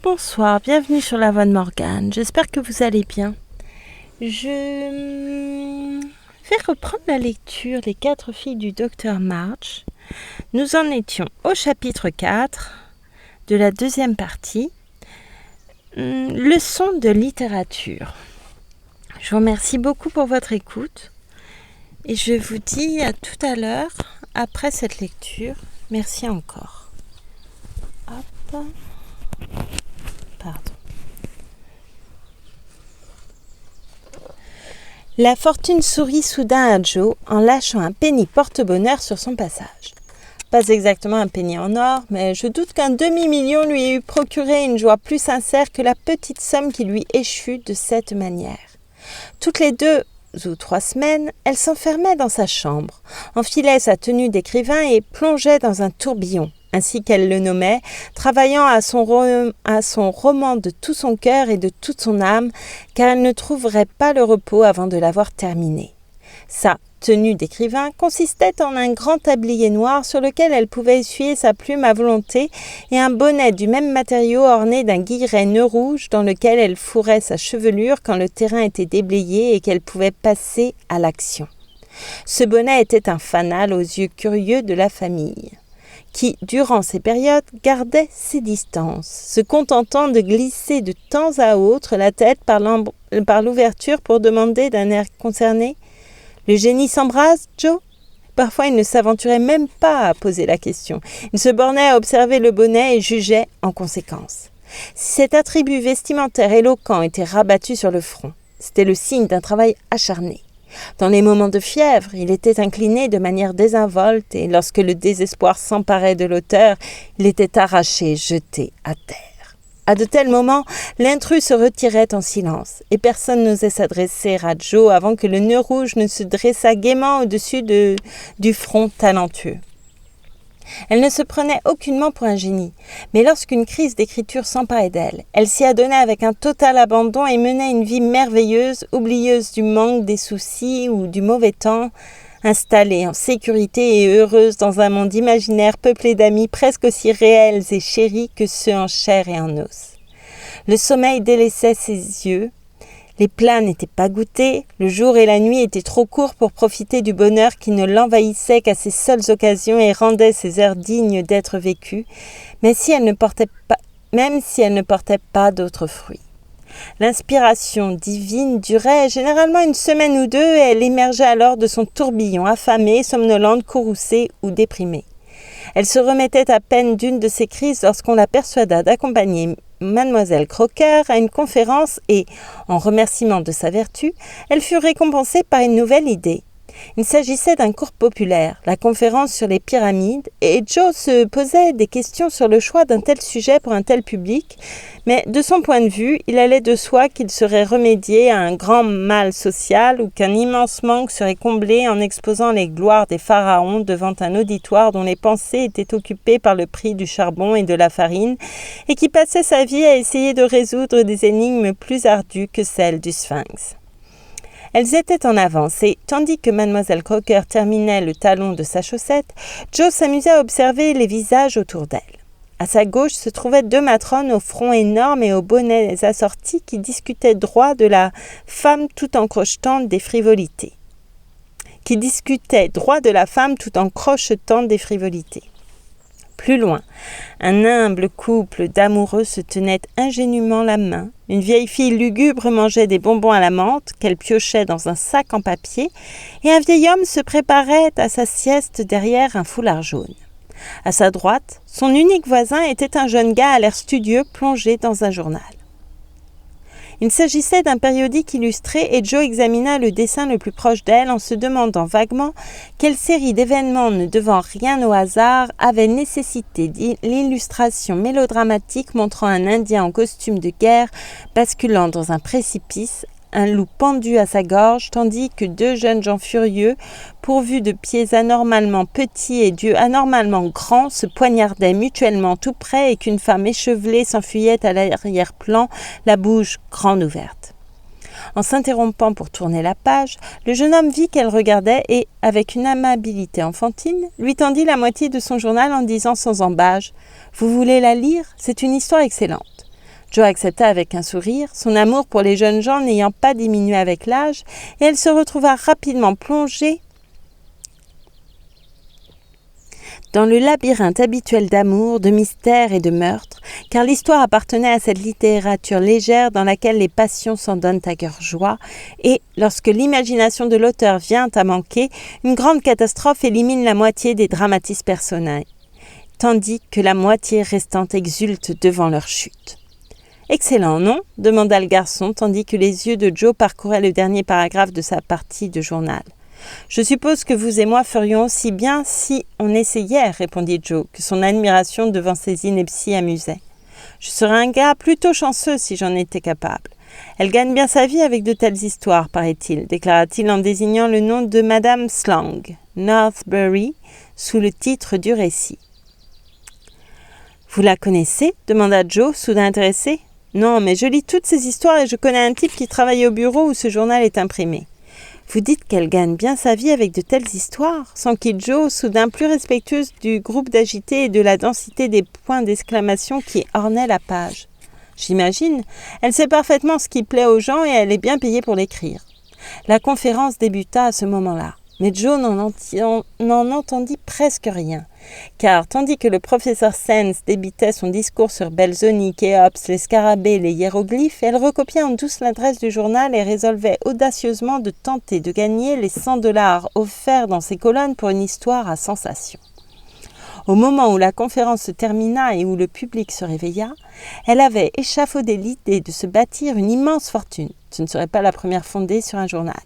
Bonsoir, bienvenue sur la voix de Morgane. J'espère que vous allez bien. Je vais reprendre la lecture des 4 filles du Docteur March. Nous en étions au chapitre 4 de la deuxième partie, leçon de littérature. Je vous remercie beaucoup pour votre écoute et je vous dis à tout à l'heure après cette lecture. Merci encore. Hop. Pardon. La fortune sourit soudain à Joe en lâchant un penny porte-bonheur sur son passage. Pas exactement un penny en or, mais je doute qu'un demi-million lui eût procuré une joie plus sincère que la petite somme qui lui échut de cette manière. Toutes les 2 ou 3 semaines, elle s'enfermait dans sa chambre, enfilait sa tenue d'écrivain et plongeait dans un tourbillon, ainsi qu'elle le nommait, travaillant à son roman de tout son cœur et de toute son âme, car elle ne trouverait pas le repos avant de l'avoir terminé. Sa tenue d'écrivain consistait en un grand tablier noir sur lequel elle pouvait essuyer sa plume à volonté et un bonnet du même matériau orné d'un guilleret nœud rouge dans lequel elle fourrait sa chevelure quand le terrain était déblayé et qu'elle pouvait passer à l'action. Ce bonnet était un fanal aux yeux curieux de la famille, qui, durant ces périodes, gardait ses distances, se contentant de glisser de temps à autre la tête par l'ouverture pour demander d'un air concerné « Le génie s'embrase, Joe ?» Parfois, il ne s'aventurait même pas à poser la question. Il se bornait à observer le bonnet et jugeait en conséquence. Si cet attribut vestimentaire éloquent était rabattu sur le front, c'était le signe d'un travail acharné. Dans les moments de fièvre, il était incliné de manière désinvolte et lorsque le désespoir s'emparait de l'auteur, il était arraché, jeté à terre. À de tels moments, l'intrus se retirait en silence et personne n'osait s'adresser à Joe avant que le nœud rouge ne se dressât gaiement au-dessus du front talentueux. Elle ne se prenait aucunement pour un génie, mais lorsqu'une crise d'écriture s'emparait d'elle, elle s'y adonnait avec un total abandon et menait une vie merveilleuse, oublieuse du manque, des soucis ou du mauvais temps, installée en sécurité et heureuse dans un monde imaginaire peuplé d'amis presque aussi réels et chéris que ceux en chair et en os. Le sommeil délaissait ses yeux. Les plats n'étaient pas goûtés, le jour et la nuit étaient trop courts pour profiter du bonheur qui ne l'envahissait qu'à ses seules occasions et rendait ses heures dignes d'être vécues, même si elle ne portait pas d'autres fruits. L'inspiration divine durait généralement une semaine ou 2 et elle émergeait alors de son tourbillon, affamée, somnolente, courroucée ou déprimée. Elle se remettait à peine d'une de ces crises lorsqu'on la persuada d'accompagner Mademoiselle Crocker à une conférence et, en remerciement de sa vertu, elle fut récompensée par une nouvelle idée. Il s'agissait d'un cours populaire, la conférence sur les pyramides, et Joe se posait des questions sur le choix d'un tel sujet pour un tel public, mais de son point de vue, il allait de soi qu'il serait remédié à un grand mal social ou qu'un immense manque serait comblé en exposant les gloires des pharaons devant un auditoire dont les pensées étaient occupées par le prix du charbon et de la farine, et qui passait sa vie à essayer de résoudre des énigmes plus ardues que celles du Sphinx. Elles étaient en avance et, tandis que Mademoiselle Crocker terminait le talon de sa chaussette, Joe s'amusait à observer les visages autour d'elle. À sa gauche se trouvaient 2 matrones au front énorme et aux bonnets assortis qui discutaient droit de la femme tout en crochetant des frivolités. Plus loin, un humble couple d'amoureux se tenait ingénument la main. Une vieille fille lugubre mangeait des bonbons à la menthe qu'elle piochait dans un sac en papier et un vieil homme se préparait à sa sieste derrière un foulard jaune. À sa droite, son unique voisin était un jeune gars à l'air studieux plongé dans un journal. Il s'agissait d'un périodique illustré et Joe examina le dessin le plus proche d'elle en se demandant vaguement quelle série d'événements ne devant rien au hasard avait nécessité l'illustration mélodramatique montrant un Indien en costume de guerre basculant dans un précipice, un loup pendu à sa gorge, tandis que 2 jeunes gens furieux, pourvus de pieds anormalement petits et d'yeux anormalement grands, se poignardaient mutuellement tout près et qu'une femme échevelée s'enfuyait à l'arrière-plan, la bouche grande ouverte. En s'interrompant pour tourner la page, le jeune homme vit qu'elle regardait et, avec une amabilité enfantine, lui tendit la moitié de son journal en disant sans embâche « Vous voulez la lire ? C'est une histoire excellente. » Joe accepta avec un sourire, son amour pour les jeunes gens n'ayant pas diminué avec l'âge, et elle se retrouva rapidement plongée dans le labyrinthe habituel d'amour, de mystère et de meurtre, car l'histoire appartenait à cette littérature légère dans laquelle les passions s'en donnent à cœur joie, et, lorsque l'imagination de l'auteur vient à manquer, une grande catastrophe élimine la moitié des dramatis personae, tandis que la moitié restante exulte devant leur chute. « Excellent, non ?» demanda le garçon, tandis que les yeux de Joe parcouraient le dernier paragraphe de sa partie de journal. « Je suppose que vous et moi ferions aussi bien si on essayait, » répondit Joe, que son admiration devant ses inepties amusait. « Je serais un gars plutôt chanceux si j'en étais capable. Elle gagne bien sa vie avec de telles histoires, paraît-il, déclara-t-il en désignant le nom de Madame Slang, Northbury, sous le titre du récit. « Vous la connaissez ?» demanda Joe, soudain intéressé. « Non, mais je lis toutes ces histoires et je connais un type qui travaille au bureau où ce journal est imprimé. » « Vous dites qu'elle gagne bien sa vie avec de telles histoires ?» s'enquit Joe, soudain plus respectueuse du groupe d'agités et de la densité des points d'exclamation qui ornaient la page. « J'imagine. Elle sait parfaitement ce qui plaît aux gens et elle est bien payée pour l'écrire. » La conférence débuta à ce moment-là, mais Joe n'en entendit presque rien, car tandis que le professeur Sands débitait son discours sur Belzoni, Khéops, les scarabées, les hiéroglyphes, elle recopiait en douce l'adresse du journal et résolvait audacieusement de tenter de gagner les $100 offerts dans ses colonnes pour une histoire à sensation. Au moment où la conférence se termina et où le public se réveilla, elle avait échafaudé l'idée de se bâtir une immense fortune. Ce ne serait pas la première fondée sur un journal.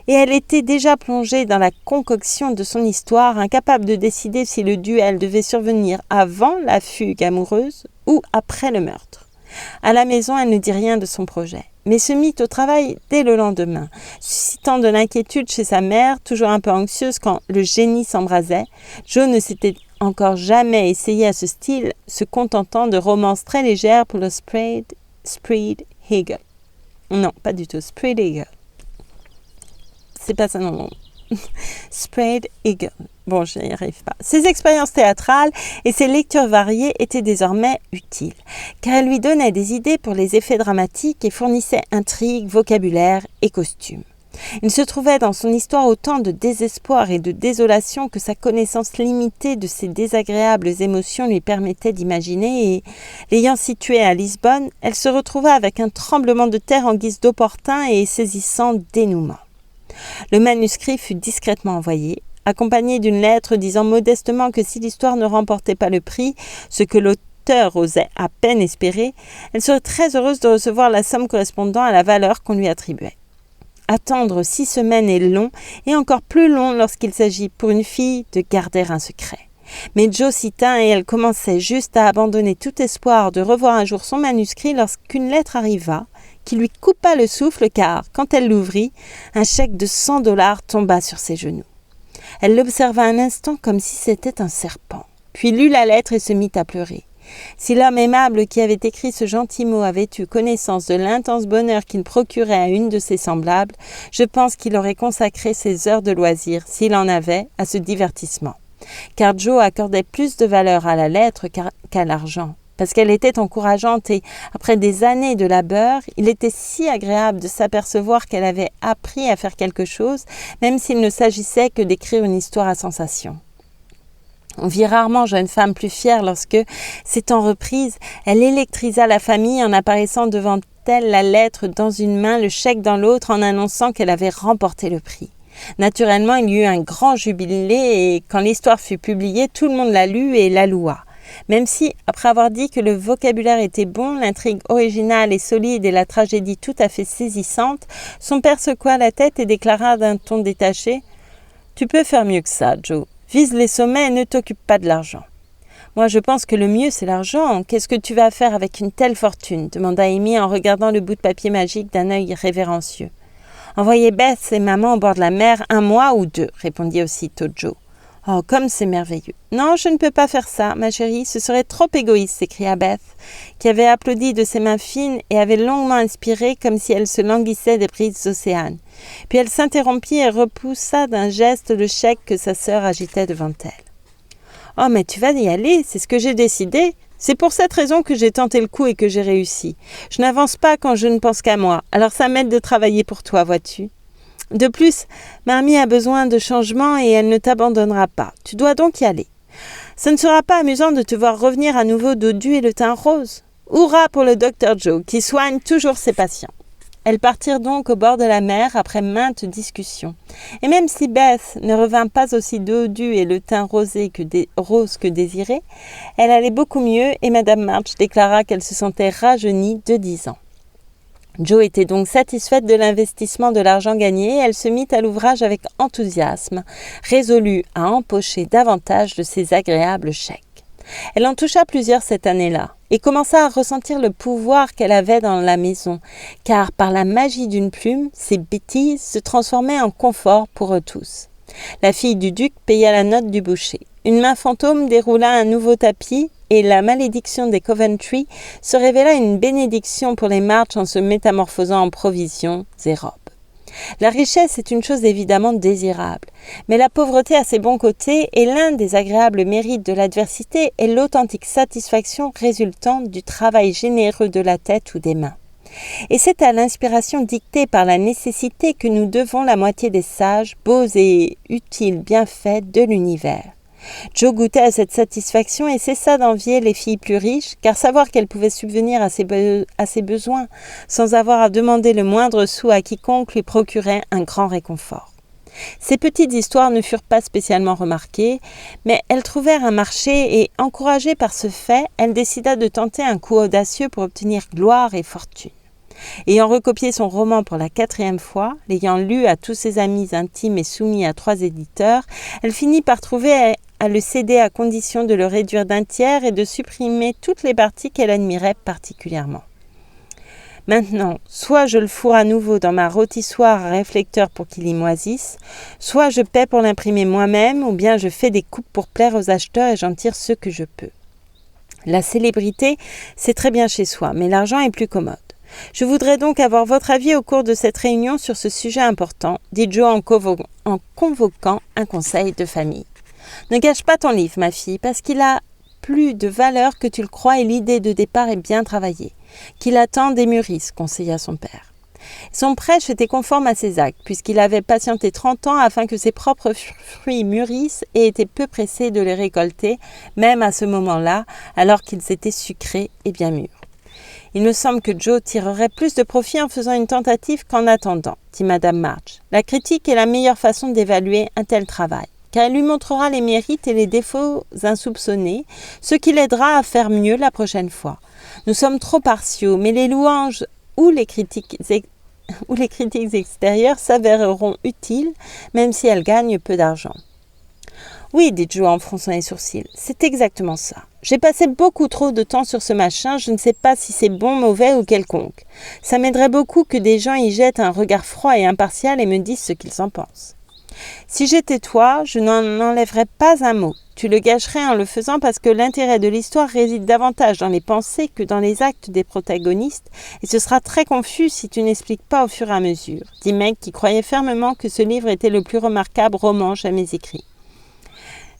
Et elle était déjà plongée dans la concoction de son histoire, incapable de décider si le duel devait survenir avant la fugue amoureuse ou après le meurtre. À la maison, elle ne dit rien de son projet, mais se mit au travail dès le lendemain, suscitant de l'inquiétude chez sa mère, toujours un peu anxieuse quand le génie s'embrasait. Joe ne s'était encore jamais essayé à ce style, se contentant de romances très légères pour le Spread-Eagle. Non, pas du tout, Spread-Eagle. C'est pas ça, non. Spread-Eagle. Bon, je n'y arrive pas. Ses expériences théâtrales et ses lectures variées étaient désormais utiles, car elles lui donnaient des idées pour les effets dramatiques et fournissaient intrigues, vocabulaire et costumes. Il se trouvait dans son histoire autant de désespoir et de désolation que sa connaissance limitée de ces désagréables émotions lui permettait d'imaginer et, l'ayant située à Lisbonne, elle se retrouva avec un tremblement de terre en guise d'opportun et saisissant dénouement. Le manuscrit fut discrètement envoyé, accompagné d'une lettre disant modestement que si l'histoire ne remportait pas le prix, ce que l'auteur osait à peine espérer, elle serait très heureuse de recevoir la somme correspondant à la valeur qu'on lui attribuait. Attendre 6 semaines est long, et encore plus long lorsqu'il s'agit pour une fille de garder un secret. Mais Joe s'y tint et elle commençait juste à abandonner tout espoir de revoir un jour son manuscrit lorsqu'une lettre arriva, qui lui coupa le souffle car, quand elle l'ouvrit, un chèque de $100 tomba sur ses genoux. Elle l'observa un instant comme si c'était un serpent, puis lut la lettre et se mit à pleurer. Si l'homme aimable qui avait écrit ce gentil mot avait eu connaissance de l'intense bonheur qu'il procurait à une de ses semblables, je pense qu'il aurait consacré ses heures de loisir, s'il en avait, à ce divertissement. Car Joe accordait plus de valeur à la lettre qu'à l'argent. Parce qu'elle était encourageante et, après des années de labeur, il était si agréable de s'apercevoir qu'elle avait appris à faire quelque chose, même s'il ne s'agissait que d'écrire une histoire à sensation. On vit rarement jeune femme plus fière lorsque, s'étant reprise, elle électrisa la famille en apparaissant devant elle la lettre dans une main, le chèque dans l'autre, en annonçant qu'elle avait remporté le prix. Naturellement, il y eut un grand jubilé et, quand l'histoire fut publiée, tout le monde la lut et la loua. Même si, après avoir dit que le vocabulaire était bon, l'intrigue originale et solide et la tragédie tout à fait saisissante, son père secoua la tête et déclara d'un ton détaché « Tu peux faire mieux que ça, Joe. Vise les sommets et ne t'occupe pas de l'argent. » « Moi, je pense que le mieux, c'est l'argent. Qu'est-ce que tu vas faire avec une telle fortune ?» demanda Amy en regardant le bout de papier magique d'un œil révérencieux. « Envoyer Beth et maman au bord de la mer 1 mois ou 2, répondit aussitôt Joe. « Oh, comme c'est merveilleux. »« Non, je ne peux pas faire ça, ma chérie, ce serait trop égoïste, » s'écria Beth, qui avait applaudi de ses mains fines et avait longuement inspiré comme si elle se languissait des brises océanes. Puis elle s'interrompit et repoussa d'un geste le chèque que sa sœur agitait devant elle. « Oh, mais tu vas y aller, c'est ce que j'ai décidé. C'est pour cette raison que j'ai tenté le coup et que j'ai réussi. Je n'avance pas quand je ne pense qu'à moi, alors ça m'aide de travailler pour toi, vois-tu. De plus, Mamie a besoin de changement et elle ne t'abandonnera pas. Tu dois donc y aller. Ce ne sera pas amusant de te voir revenir à nouveau dodu et le teint rose. Hurrah pour le Dr Joe, qui soigne toujours ses patients. Elles partirent donc au bord de la mer après maintes discussions. Et même si Beth ne revint pas aussi dodue et le teint rose que désiré, elle allait beaucoup mieux et Madame March déclara qu'elle se sentait rajeunie de 10 ans. Jo était donc satisfaite de l'investissement de l'argent gagné et elle se mit à l'ouvrage avec enthousiasme, résolue à empocher davantage de ses agréables chèques. Elle en toucha plusieurs cette année-là et commença à ressentir le pouvoir qu'elle avait dans la maison, car par la magie d'une plume, ses bêtises se transformaient en confort pour eux tous. La fille du duc paya la note du boucher. Une main fantôme déroula un nouveau tapis et la malédiction des Coventry se révéla une bénédiction pour les March en se métamorphosant en provisions et robes. La richesse est une chose évidemment désirable, mais la pauvreté a ses bons côtés et l'un des agréables mérites de l'adversité est l'authentique satisfaction résultant du travail généreux de la tête ou des mains. Et c'est à l'inspiration dictée par la nécessité que nous devons la moitié des sages, beaux et utiles bienfaits de l'univers. Jo goûtait à cette satisfaction et cessa d'envier les filles plus riches, car savoir qu'elles pouvaient subvenir à ses besoins sans avoir à demander le moindre sou à quiconque lui procurait un grand réconfort. Ces petites histoires ne furent pas spécialement remarquées, mais elles trouvèrent un marché et, encouragée par ce fait, elle décida de tenter un coup audacieux pour obtenir gloire et fortune. Ayant recopié son roman pour la 4e fois, l'ayant lu à tous ses amis intimes et soumis à 3 éditeurs, elle finit par trouver à le céder à condition de le réduire d'un tiers et de supprimer toutes les parties qu'elle admirait particulièrement. Maintenant, soit je le fourre à nouveau dans ma rôtissoire à réflecteur pour qu'il y moisisse, soit je paie pour l'imprimer moi-même, ou bien je fais des coupes pour plaire aux acheteurs et j'en tire ce que je peux. La célébrité, c'est très bien chez soi, mais l'argent est plus commode. Je voudrais donc avoir votre avis au cours de cette réunion sur ce sujet important, dit Jo en convoquant un conseil de famille. Ne gâche pas ton livre, ma fille, parce qu'il a plus de valeur que tu le crois et l'idée de départ est bien travaillée. Qu'il attend des mûrisses, conseilla son père. Son prêche était conforme à ses actes, puisqu'il avait patienté 30 ans afin que ses propres fruits mûrissent et était peu pressé de les récolter, même à ce moment-là, alors qu'ils étaient sucrés et bien mûrs. Il me semble que Jo tirerait plus de profit en faisant une tentative qu'en attendant, dit Madame March. La critique est la meilleure façon d'évaluer un tel travail, car elle lui montrera les mérites et les défauts insoupçonnés, ce qui l'aidera à faire mieux la prochaine fois. Nous sommes trop partiaux, mais les louanges ou les critiques extérieures s'avéreront utiles, même si elles gagnent peu d'argent. Oui, dit Jo en fronçant les sourcils, c'est exactement ça. J'ai passé beaucoup trop de temps sur ce machin, je ne sais pas si c'est bon, mauvais ou quelconque. Ça m'aiderait beaucoup que des gens y jettent un regard froid et impartial et me disent ce qu'ils en pensent. Si j'étais toi, je n'en enlèverais pas un mot. Tu le gâcherais en le faisant parce que l'intérêt de l'histoire réside davantage dans les pensées que dans les actes des protagonistes, et ce sera très confus si tu n'expliques pas au fur et à mesure, dit Meg qui croyait fermement que ce livre était le plus remarquable roman jamais écrit.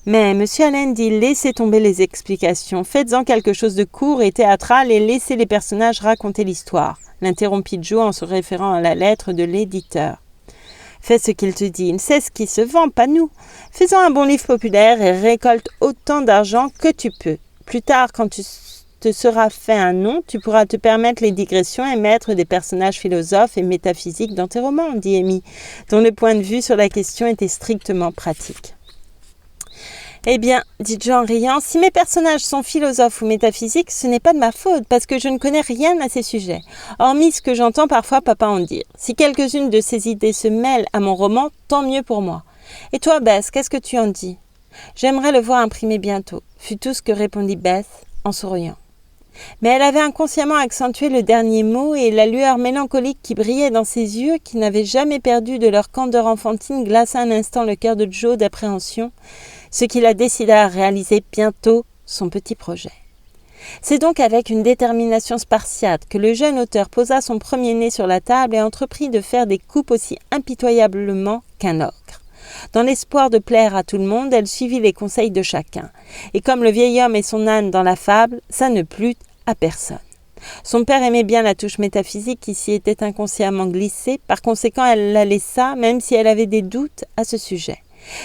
Mais M. Allen dit « Laissez tomber les explications, faites-en quelque chose de court et théâtral et laissez les personnages raconter l'histoire », l'interrompit Jo en se référant à la lettre de l'éditeur. « Fais ce qu'il te dit, il sait ce qui se vend, pas nous. Faisons un bon livre populaire et récolte autant d'argent que tu peux. Plus tard, quand tu te seras fait un nom, tu pourras te permettre les digressions et mettre des personnages philosophes et métaphysiques dans tes romans, dit Amy, dont le point de vue sur la question était strictement pratique. Eh bien, dit Jo en riant, si mes personnages sont philosophes ou métaphysiques, ce n'est pas de ma faute, parce que je ne connais rien à ces sujets, hormis ce que j'entends parfois papa en dire. Si quelques-unes de ces idées se mêlent à mon roman, tant mieux pour moi. Et toi, Beth, qu'est-ce que tu en dis ? J'aimerais le voir imprimé bientôt, fut tout ce que répondit Beth en souriant. Mais elle avait inconsciemment accentué le dernier mot et la lueur mélancolique qui brillait dans ses yeux, qui n'avaient jamais perdu de leur candeur enfantine, glaça un instant le cœur de Jo d'appréhension, ce qui la décida à réaliser bientôt son petit projet. C'est donc avec une détermination spartiate que le jeune auteur posa son premier nez sur la table et entreprit de faire des coupes aussi impitoyablement qu'un ogre. Dans l'espoir de plaire à tout le monde, elle suivit les conseils de chacun. Et comme le vieil homme et son âne dans la fable, ça ne plut à personne. Son père aimait bien la touche métaphysique qui s'y était inconsciemment glissée, par conséquent elle la laissa, même si elle avait des doutes à ce sujet.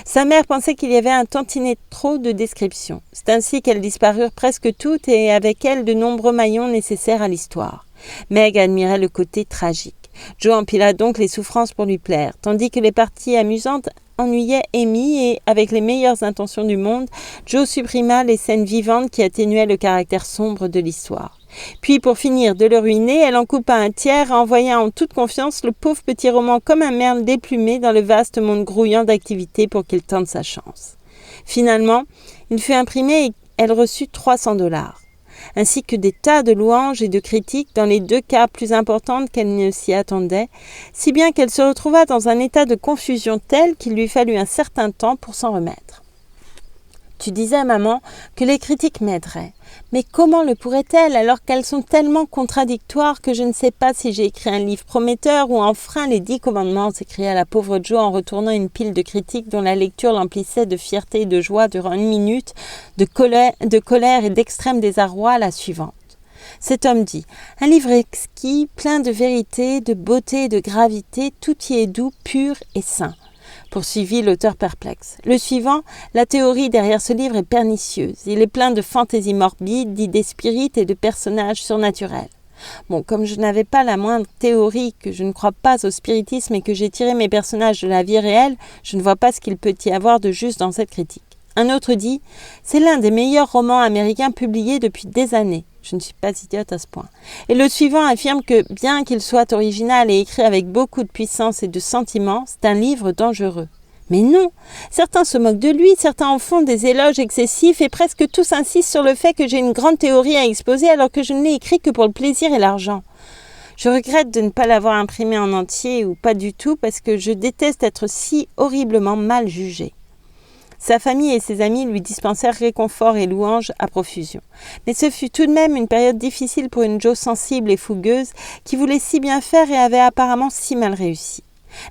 Sa mère pensait qu'il y avait un tantinet trop de descriptions. C'est ainsi qu'elles disparurent presque toutes et avec elles de nombreux maillons nécessaires à l'histoire. Meg admirait le côté tragique. Joe empila donc les souffrances pour lui plaire, tandis que les parties amusantes ennuyaient Amy et, avec les meilleures intentions du monde, Joe supprima les scènes vivantes qui atténuaient le caractère sombre de l'histoire. Puis, pour finir de le ruiner, elle en coupa un tiers et envoya en toute confiance le pauvre petit roman comme un merle déplumé dans le vaste monde grouillant d'activités pour qu'il tente sa chance. Finalement, il fut imprimé et elle reçut $300, ainsi que des tas de louanges et de critiques, dans les 2 cas plus importantes qu'elle ne s'y attendait, si bien qu'elle se retrouva dans un état de confusion tel qu'il lui fallut un certain temps pour s'en remettre. Tu disais, maman, que les critiques m'aideraient. Mais comment le pourraient-elles alors qu'elles sont tellement contradictoires que je ne sais pas si j'ai écrit un livre prometteur ou enfreint les 10 commandements, s'écria la pauvre Jo en retournant une pile de critiques dont la lecture l'emplissait de fierté et de joie durant 1 minute, de colère et d'extrême désarroi à la suivante. Cet homme dit « Un livre exquis, plein de vérité, de beauté et de gravité, tout y est doux, pur et sain. » Poursuivit l'auteur perplexe. Le suivant, la théorie derrière ce livre est pernicieuse. Il est plein de fantaisies morbides, d'idées spirites et de personnages surnaturels. Bon, comme je n'avais pas la moindre théorie, que je ne crois pas au spiritisme et que j'ai tiré mes personnages de la vie réelle, je ne vois pas ce qu'il peut y avoir de juste dans cette critique. Un autre dit « C'est l'un des meilleurs romans américains publiés depuis des années. » Je ne suis pas idiote à ce point. Et le suivant affirme que, bien qu'il soit original et écrit avec beaucoup de puissance et de sentiment, c'est un livre dangereux. Mais non, certains se moquent de lui, certains en font des éloges excessifs et presque tous insistent sur le fait que j'ai une grande théorie à exposer alors que je ne l'ai écrit que pour le plaisir et l'argent. Je regrette de ne pas l'avoir imprimé en entier ou pas du tout parce que je déteste être si horriblement mal jugée. Sa famille et ses amis lui dispensèrent réconfort et louanges à profusion. Mais ce fut tout de même une période difficile pour une Jo sensible et fougueuse qui voulait si bien faire et avait apparemment si mal réussi.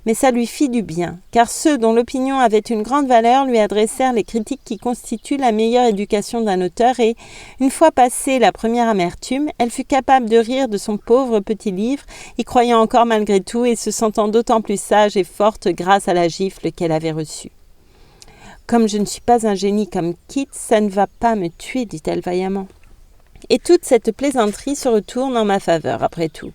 Mais ça lui fit du bien, car ceux dont l'opinion avait une grande valeur lui adressèrent les critiques qui constituent la meilleure éducation d'un auteur et, une fois passée la première amertume, elle fut capable de rire de son pauvre petit livre, y croyant encore malgré tout et se sentant d'autant plus sage et forte grâce à la gifle qu'elle avait reçue. Comme je ne suis pas un génie comme Keats, ça ne va pas me tuer, dit-elle vaillamment. Et toute cette plaisanterie se retourne en ma faveur, après tout,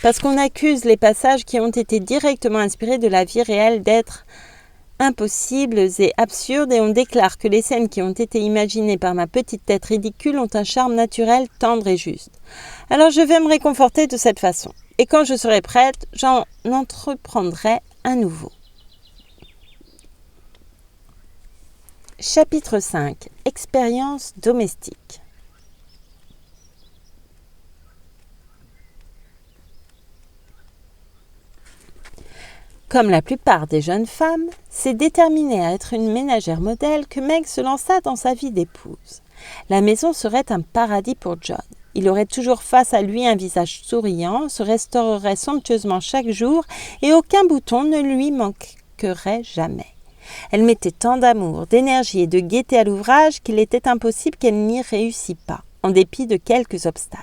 parce qu'on accuse les passages qui ont été directement inspirés de la vie réelle d'être impossibles et absurdes, et on déclare que les scènes qui ont été imaginées par ma petite tête ridicule ont un charme naturel, tendre et juste. Alors je vais me réconforter de cette façon, et quand je serai prête, j'en entreprendrai un nouveau. Chapitre 5. Expérience domestique. Comme la plupart des jeunes femmes, c'est déterminée à être une ménagère modèle que Meg se lança dans sa vie d'épouse. La maison serait un paradis pour John. Il aurait toujours face à lui un visage souriant, se restaurerait somptueusement chaque jour et aucun bouton ne lui manquerait jamais. Elle mettait tant d'amour, d'énergie et de gaieté à l'ouvrage qu'il était impossible qu'elle n'y réussît pas, en dépit de quelques obstacles.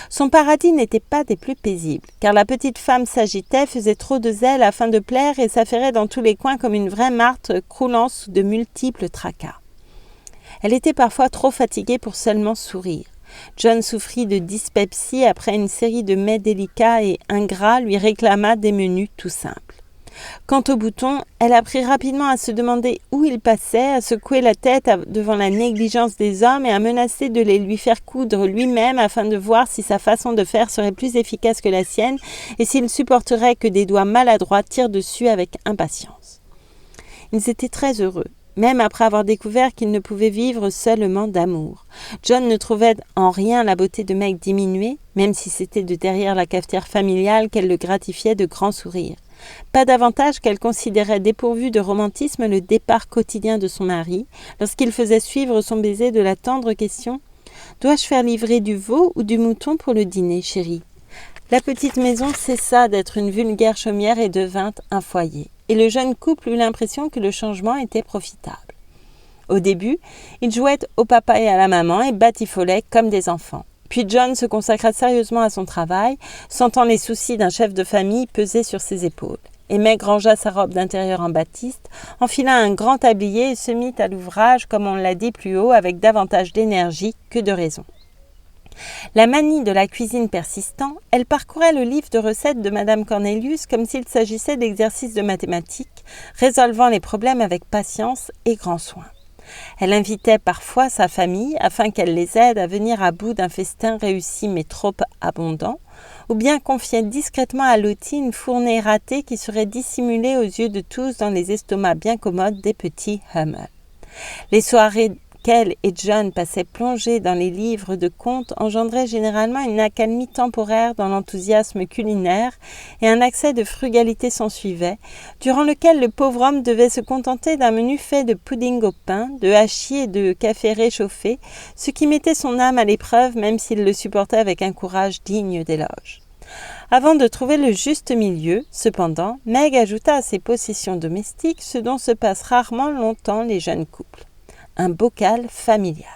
Son paradis n'était pas des plus paisibles, car la petite femme s'agitait, faisait trop de zèle afin de plaire et s'affairait dans tous les coins comme une vraie martre croulant sous de multiples tracas. Elle était parfois trop fatiguée pour seulement sourire. John souffrit de dyspepsie après une série de mets délicats et ingrats lui réclama des menus tout simples. Quant au bouton, elle apprit rapidement à se demander où il passait, à secouer la tête devant la négligence des hommes et à menacer de les lui faire coudre lui-même afin de voir si sa façon de faire serait plus efficace que la sienne et s'il supporterait que des doigts maladroits tirent dessus avec impatience. Ils étaient très heureux, même après avoir découvert qu'ils ne pouvaient vivre seulement d'amour. John ne trouvait en rien la beauté de Meg diminuée, même si c'était de derrière la cafetière familiale qu'elle le gratifiait de grands sourires. Pas davantage qu'elle considérait dépourvu de romantisme le départ quotidien de son mari, lorsqu'il faisait suivre son baiser de la tendre question « Dois-je faire livrer du veau ou du mouton pour le dîner, chérie ?» La petite maison cessa d'être une vulgaire chaumière et devint un foyer. et le jeune couple eut l'impression que le changement était profitable. Au début, ils jouaient au papa et à la maman et batifolaient comme des enfants. Puis John se consacra sérieusement à son travail, sentant les soucis d'un chef de famille peser sur ses épaules. Et Meg rangea sa robe d'intérieur en batiste, enfila un grand tablier et se mit à l'ouvrage, comme on l'a dit plus haut, avec davantage d'énergie que de raison. La manie de la cuisine persistant, elle parcourait le livre de recettes de Madame Cornelius comme s'il s'agissait d'exercices de mathématiques, résolvant les problèmes avec patience et grand soin. Elle invitait parfois sa famille afin qu'elle les aide à venir à bout d'un festin réussi mais trop abondant, ou bien confiait discrètement à Lottie une fournée ratée qui serait dissimulée aux yeux de tous dans les estomacs bien commodes des petits Hummel. Les soirées qu'elle et John passaient plongés dans les livres de contes engendraient généralement une accalmie temporaire dans l'enthousiasme culinaire et un accès de frugalité s'ensuivait, durant lequel le pauvre homme devait se contenter d'un menu fait de pudding au pain, de hachis et de café réchauffé, ce qui mettait son âme à l'épreuve même s'il le supportait avec un courage digne d'éloge. Avant de trouver le juste milieu, cependant, Meg ajouta à ses possessions domestiques ce dont se passent rarement longtemps les jeunes couples. Un bocal familial.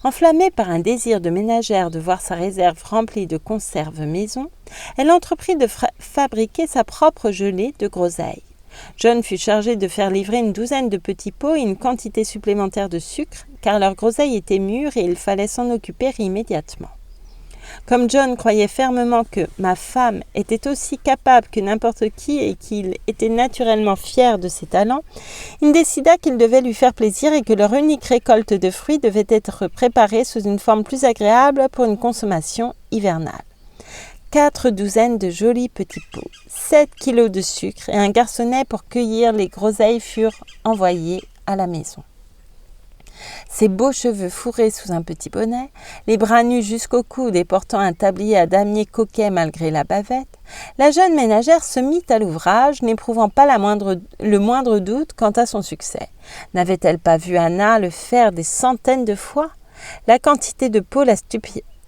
Enflammée par un désir de ménagère de voir sa réserve remplie de conserves maison, elle entreprit de fabriquer sa propre gelée de groseille. John fut chargé de faire livrer une douzaine de petits pots et une quantité supplémentaire de sucre, car leur groseille était mûre et il fallait s'en occuper immédiatement. Comme John croyait fermement que ma femme était aussi capable que n'importe qui et qu'il était naturellement fier de ses talents, il décida qu'il devait lui faire plaisir et que leur unique récolte de fruits devait être préparée sous une forme plus agréable pour une consommation hivernale. 4 douzaines de jolis petits pots, 7 kilos de sucre et un garçonnet pour cueillir les groseilles furent envoyés à la maison. Ses beaux cheveux fourrés sous un petit bonnet, les bras nus jusqu'au coude et portant un tablier à damier coquet malgré la bavette, la jeune ménagère se mit à l'ouvrage, n'éprouvant pas le moindre doute quant à son succès. N'avait-elle pas vu Anna le faire des centaines de fois ? La quantité de pots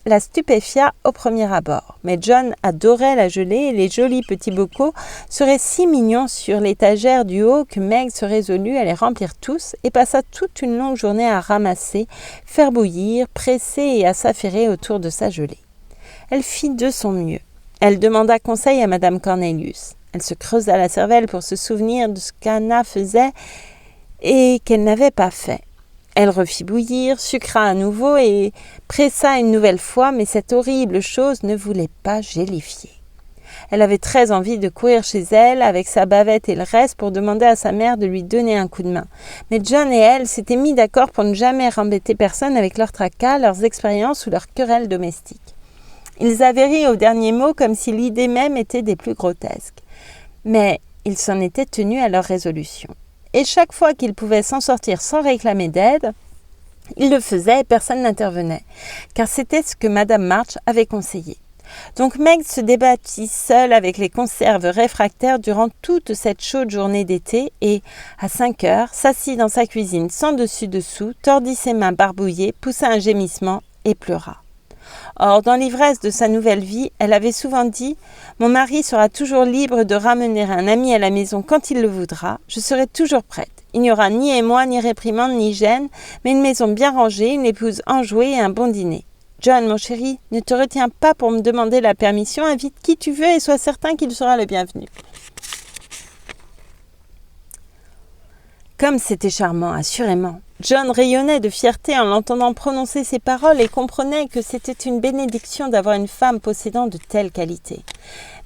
la stupéfia au premier abord. Mais John adorait la gelée et les jolis petits bocaux seraient si mignons sur l'étagère du haut que Meg se résolut à les remplir tous et passa toute une longue journée à ramasser, faire bouillir, presser et à s'affairer autour de sa gelée. Elle fit de son mieux. Elle demanda conseil à Madame Cornelius. Elle se creusa la cervelle pour se souvenir de ce qu'Anna faisait et qu'elle n'avait pas fait. Elle refit bouillir, sucra à nouveau et pressa une nouvelle fois, mais cette horrible chose ne voulait pas gélifier. Elle avait très envie de courir chez elle avec sa bavette et le reste pour demander à sa mère de lui donner un coup de main. Mais John et elle s'étaient mis d'accord pour ne jamais embêter personne avec leurs tracas, leurs expériences ou leurs querelles domestiques. Ils avaient ri au dernier mot comme si l'idée même était des plus grotesques. Mais ils s'en étaient tenus à leur résolution. Et chaque fois qu'il pouvait s'en sortir sans réclamer d'aide, il le faisait et personne n'intervenait, car c'était ce que Madame March avait conseillé. Donc Meg se débattit seule avec les conserves réfractaires durant toute cette chaude journée d'été et, à 5 heures, s'assit dans sa cuisine sans dessus-dessous, tordit ses mains barbouillées, poussa un gémissement et pleura. Or, dans l'ivresse de sa nouvelle vie, elle avait souvent dit « Mon mari sera toujours libre de ramener un ami à la maison quand il le voudra. Je serai toujours prête. Il n'y aura ni émoi, ni réprimande, ni gêne, mais une maison bien rangée, une épouse enjouée et un bon dîner. John, mon chéri, ne te retiens pas pour me demander la permission. Invite qui tu veux et sois certain qu'il sera le bienvenu. » Comme c'était charmant, assurément. John rayonnait de fierté en l'entendant prononcer ces paroles et comprenait que c'était une bénédiction d'avoir une femme possédant de telles qualités.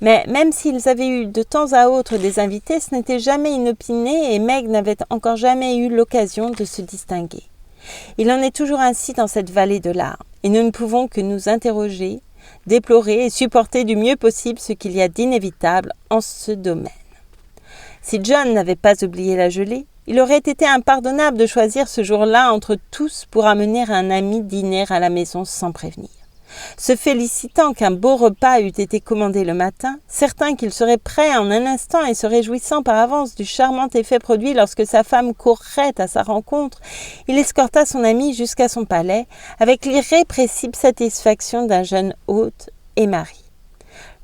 Mais même s'ils avaient eu de temps à autre des invités, ce n'était jamais inopiné et Meg n'avait encore jamais eu l'occasion de se distinguer. Il en est toujours ainsi dans cette vallée de larmes, et nous ne pouvons que nous interroger, déplorer et supporter du mieux possible ce qu'il y a d'inévitable en ce domaine. Si John n'avait pas oublié la gelée, il aurait été impardonnable de choisir ce jour-là entre tous pour amener un ami dîner à la maison sans prévenir. Se félicitant qu'un beau repas eût été commandé le matin, certain qu'il serait prêt en un instant et se réjouissant par avance du charmant effet produit lorsque sa femme courrait à sa rencontre, il escorta son ami jusqu'à son palais avec l'irrépressible satisfaction d'un jeune hôte et mari.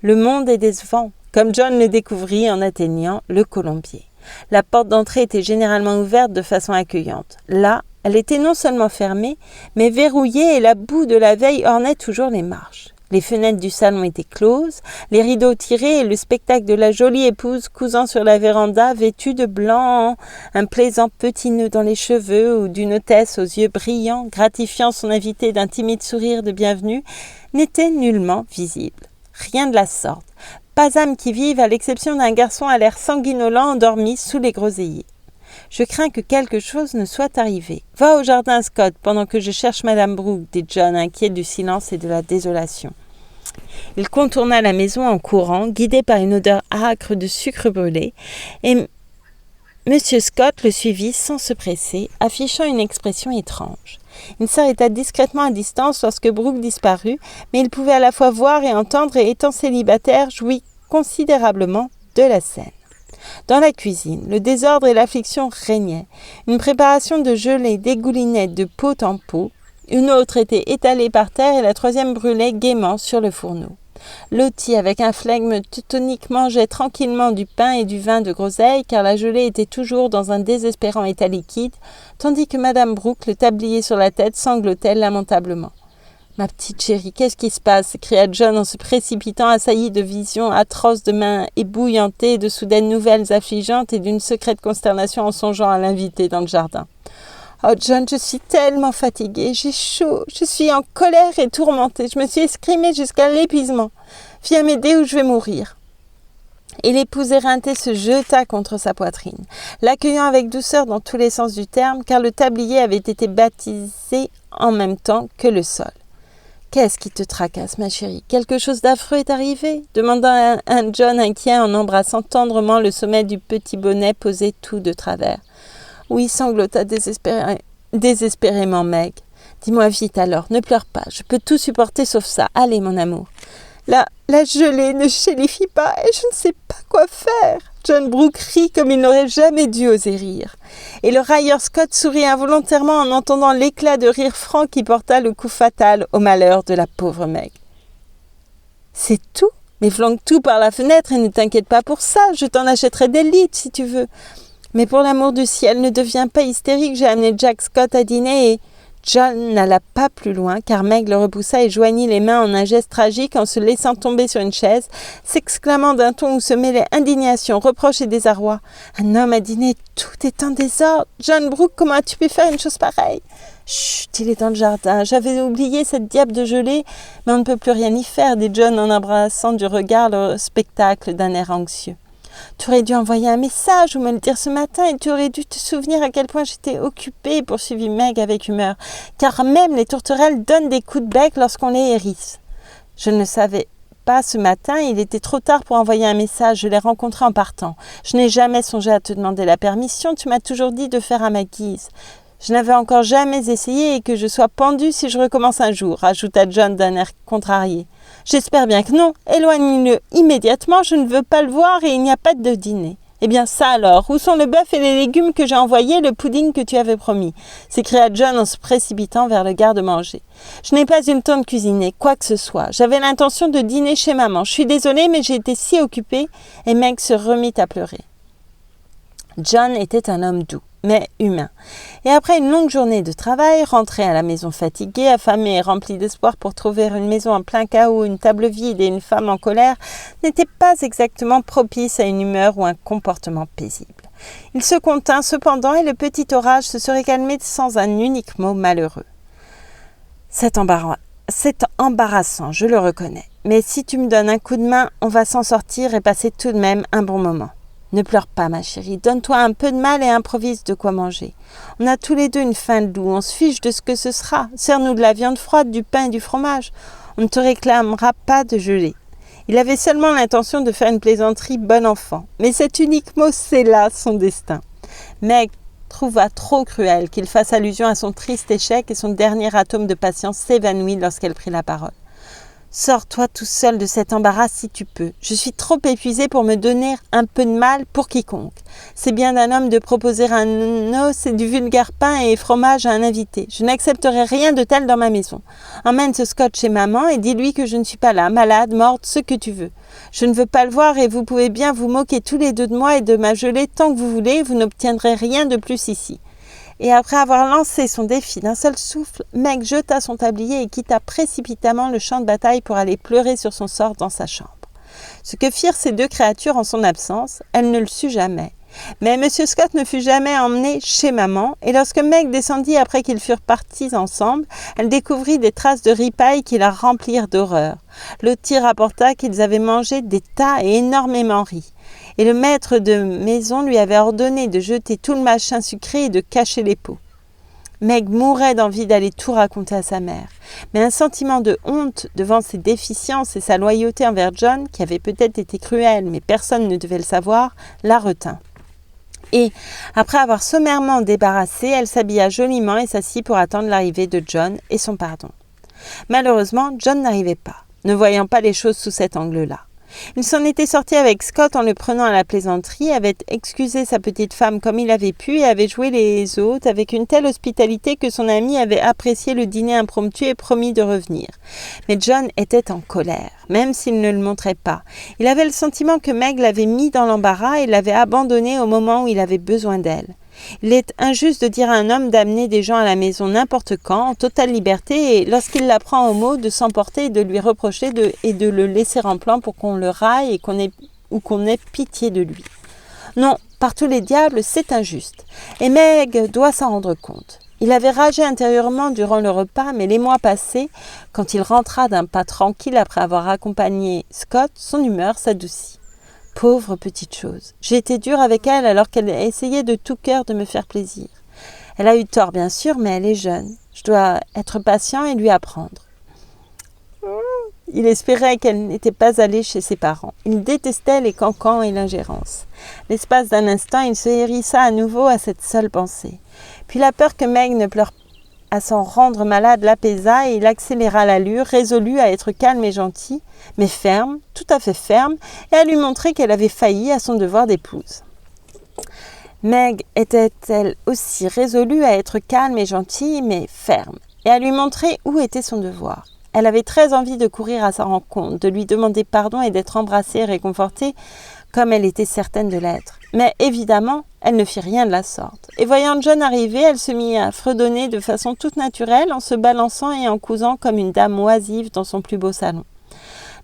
Le monde est décevant, comme John le découvrit en atteignant le colombier. La porte d'entrée était généralement ouverte de façon accueillante. Là, elle était non seulement fermée, mais verrouillée et la boue de la veille ornait toujours les marches. Les fenêtres du salon étaient closes, les rideaux tirés et le spectacle de la jolie épouse cousant sur la véranda vêtue de blanc, un plaisant petit nœud dans les cheveux ou d'une hôtesse aux yeux brillants, gratifiant son invité d'un timide sourire de bienvenue, n'était nullement visible. Rien de la sorte. Pas âme qui vive, à l'exception d'un garçon à l'air sanguinolent endormi sous les groseilliers. Je crains que quelque chose ne soit arrivé. Va au jardin, Scott, pendant que je cherche Madame Brooke, dit John, inquiet du silence et de la désolation. Il contourna la maison en courant, guidé par une odeur âcre de sucre brûlé, et M. Scott le suivit sans se presser, affichant une expression étrange. Il s'arrêta discrètement à distance lorsque Brooke disparut, mais il pouvait à la fois voir et entendre et, étant célibataire, jouit considérablement de la scène. Dans la cuisine, le désordre et l'affliction régnaient. Une préparation de gelée dégoulinait de pot en pot, une autre était étalée par terre et la troisième brûlait gaiement sur le fourneau. Lottie, avec un flegme teutonique, mangeait tranquillement du pain et du vin de groseille, car la gelée était toujours dans un désespérant état liquide, tandis que Madame Brooke, le tablier sur la tête, sanglotait lamentablement. « Ma petite chérie, qu'est-ce qui se passe ?» s'écria John en se précipitant, assailli de visions atroces de mains ébouillantées, de soudaines nouvelles affligeantes et d'une secrète consternation en songeant à l'invité dans le jardin. « Oh John, je suis tellement fatiguée, j'ai chaud, je suis en colère et tourmentée, je me suis escrimée jusqu'à l'épuisement. Viens m'aider ou je vais mourir. » Et l'épouse éreintée se jeta contre sa poitrine, l'accueillant avec douceur dans tous les sens du terme, car le tablier avait été baptisé en même temps que le sol. « Qu'est-ce qui te tracasse, ma chérie? Quelque chose d'affreux est arrivé ?» demanda un John inquiet en embrassant tendrement le sommet du petit bonnet posé tout de travers. « Oui, sanglota désespérément Meg. Dis-moi vite alors, ne pleure pas, je peux tout supporter sauf ça. Allez, mon amour. » La gelée ne chélifie pas et je ne sais pas quoi faire. John Brooke rit comme il n'aurait jamais dû oser rire. Et le railleur Scott sourit involontairement en entendant l'éclat de rire franc qui porta le coup fatal au malheur de la pauvre Meg. « C'est tout, mais flanque tout par la fenêtre et ne t'inquiète pas pour ça, je t'en achèterai des litres si tu veux. Mais pour l'amour du ciel, ne deviens pas hystérique, j'ai amené Jack Scott à dîner et... » John n'alla pas plus loin, car Meg le repoussa et joignit les mains en un geste tragique en se laissant tomber sur une chaise, s'exclamant d'un ton où se mêlaient indignation, reproche et désarroi. « Un homme à dîner, tout est en désordre. John Brooke, comment as-tu pu faire une chose pareille ?»« Chut, il est dans le jardin. J'avais oublié cette diable de gelée, mais on ne peut plus rien y faire, » dit John en embrassant du regard le spectacle d'un air anxieux. « Tu aurais dû envoyer un message ou me le dire ce matin et tu aurais dû te souvenir à quel point j'étais occupée, poursuivit Meg avec humeur, car même les tourterelles donnent des coups de bec lorsqu'on les hérisse. Je ne le savais pas ce matin, il était trop tard pour envoyer un message, je l'ai rencontré en partant. Je n'ai jamais songé à te demander la permission, tu m'as toujours dit de faire à ma guise. Je n'avais encore jamais essayé et que je sois pendue si je recommence un jour, ajouta John d'un air contrarié. J'espère bien que non. Éloigne-le immédiatement, je ne veux pas le voir et il n'y a pas de dîner. Eh bien ça alors, où sont le bœuf et les légumes que j'ai envoyés, le pudding que tu avais promis ? S'écria John en se précipitant vers le garde-manger. Je n'ai pas eu le temps de cuisiner, quoi que ce soit. J'avais l'intention de dîner chez maman. Je suis désolée, mais j'ai été si occupée. Et Meg se remit à pleurer. John était un homme doux, mais humain. Et après une longue journée de travail, rentré à la maison fatigué, affamé et rempli d'espoir pour trouver une maison en plein chaos, une table vide et une femme en colère, n'était pas exactement propice à une humeur ou un comportement paisible. Il se contint cependant et le petit orage se serait calmé sans un unique mot malheureux. C'est embarrassant, je le reconnais. Mais si tu me donnes un coup de main, on va s'en sortir et passer tout de même un bon moment. Ne pleure pas, ma chérie. Donne-toi un peu de mal et improvise de quoi manger. On a tous les deux une faim de loup. On se fiche de ce que ce sera. Sers-nous de la viande froide, du pain et du fromage. On ne te réclamera pas de gelée. Il avait seulement l'intention de faire une plaisanterie bon enfant. Mais cet unique mot scella son destin. Meg trouva trop cruel qu'il fasse allusion à son triste échec et son dernier atome de patience s'évanouit lorsqu'elle prit la parole. Sors-toi tout seul de cet embarras si tu peux. Je suis trop épuisée pour me donner un peu de mal pour quiconque. C'est bien d'un homme de proposer un os et du vulgaire pain et fromage à un invité. Je n'accepterai rien de tel dans ma maison. Emmène ce Scott chez maman et dis-lui que je ne suis pas là, malade, morte, ce que tu veux. Je ne veux pas le voir et vous pouvez bien vous moquer tous les deux de moi et de ma gelée tant que vous voulez, vous n'obtiendrez rien de plus ici. Et après avoir lancé son défi d'un seul souffle, Meg jeta son tablier et quitta précipitamment le champ de bataille pour aller pleurer sur son sort dans sa chambre. Ce que firent ces deux créatures en son absence, elle ne le sut jamais. Mais M. Scott ne fut jamais emmené chez maman, et lorsque Meg descendit après qu'ils furent partis ensemble, elle découvrit des traces de ripaille qui la remplirent d'horreur. Lottie rapporta qu'ils avaient mangé des tas et énormément ri. Et le maître de maison lui avait ordonné de jeter tout le machin sucré et de cacher les pots. Meg mourait d'envie d'aller tout raconter à sa mère, mais un sentiment de honte devant ses déficiences et sa loyauté envers John, qui avait peut-être été cruel, mais personne ne devait le savoir, la retint. Et, après avoir sommairement débarrassé, elle s'habilla joliment et s'assit pour attendre l'arrivée de John et son pardon. Malheureusement, John n'arrivait pas, ne voyant pas les choses sous cet angle-là. Il s'en était sorti avec Scott en le prenant à la plaisanterie, avait excusé sa petite femme comme il avait pu et avait joué les hôtes avec une telle hospitalité que son ami avait apprécié le dîner impromptu et promis de revenir. Mais John était en colère, même s'il ne le montrait pas. Il avait le sentiment que Meg l'avait mis dans l'embarras et l'avait abandonné au moment où il avait besoin d'elle. Il est injuste de dire à un homme d'amener des gens à la maison n'importe quand, en totale liberté, et lorsqu'il la prend au mot, de s'emporter et de lui reprocher de le laisser en plan pour qu'on le raille et qu'on ait pitié de lui. Non, par tous les diables, c'est injuste. Et Meg doit s'en rendre compte. Il avait ragé intérieurement durant le repas, mais les mois passés, quand il rentra d'un pas tranquille après avoir accompagné Scott, son humeur s'adoucit. Pauvre petite chose. J'ai été dure avec elle alors qu'elle essayait de tout cœur de me faire plaisir. Elle a eu tort, bien sûr, mais elle est jeune. Je dois être patient et lui apprendre. Il espérait qu'elle n'était pas allée chez ses parents. Il détestait les cancans et l'ingérence. L'espace d'un instant, il se hérissa à nouveau à cette seule pensée. Puis la peur que Meg ne pleure à s'en rendre malade l'apaisa et il accéléra l'allure, résolu à être calme et gentil, mais ferme, tout à fait ferme, et à lui montrer qu'elle avait failli à son devoir d'épouse. Meg était-elle aussi résolue à être calme et gentille, mais ferme, et à lui montrer où était son devoir. Elle avait très envie de courir à sa rencontre, de lui demander pardon et d'être embrassée et réconfortée, comme elle était certaine de l'être. Mais évidemment, elle ne fit rien de la sorte. Et voyant John arriver, elle se mit à fredonner de façon toute naturelle en se balançant et en cousant comme une dame oisive dans son plus beau salon.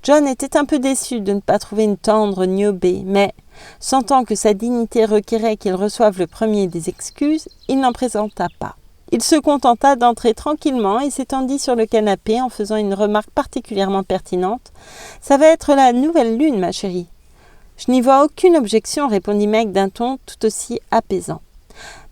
John était un peu déçu de ne pas trouver une tendre niobée, mais, sentant que sa dignité requérait qu'il reçoive le premier des excuses, il n'en présenta pas. Il se contenta d'entrer tranquillement et s'étendit sur le canapé en faisant une remarque particulièrement pertinente. « Ça va être la nouvelle lune, ma chérie. » « Je n'y vois aucune objection, répondit Meg d'un ton tout aussi apaisant.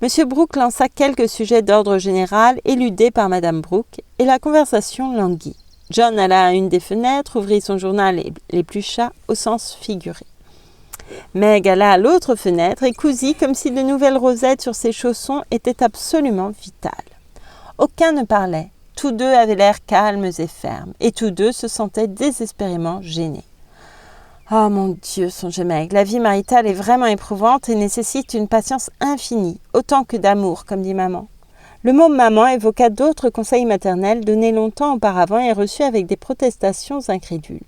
M. Brooke lança quelques sujets d'ordre général, éludés par Mme Brooke, et la conversation languit. John alla à une des fenêtres, ouvrit son journal et l'éplucha au sens figuré. Meg alla à l'autre fenêtre et cousit comme si de nouvelles rosettes sur ses chaussons étaient absolument vitales. Aucun ne parlait, tous deux avaient l'air calmes et fermes, et tous deux se sentaient désespérément gênés. « Oh mon Dieu, songeait Meg, la vie maritale est vraiment éprouvante et nécessite une patience infinie, autant que d'amour, comme dit maman. » Le mot « maman » évoqua d'autres conseils maternels donnés longtemps auparavant et reçus avec des protestations incrédules.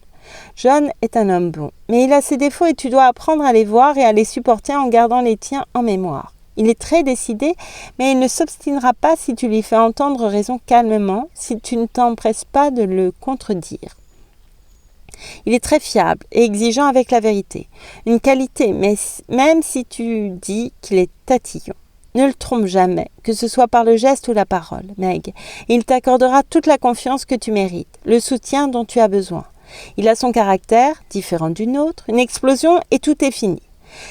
John est un homme bon, mais il a ses défauts et tu dois apprendre à les voir et à les supporter en gardant les tiens en mémoire. Il est très décidé, mais il ne s'obstinera pas si tu lui fais entendre raison calmement, si tu ne t'empresses pas de le contredire. Il est très fiable et exigeant avec la vérité. Une qualité, mais même si tu dis qu'il est tatillon. Ne le trompe jamais, que ce soit par le geste ou la parole, Meg. Il t'accordera toute la confiance que tu mérites, le soutien dont tu as besoin. Il a son caractère, différent du nôtre, une explosion et tout est fini.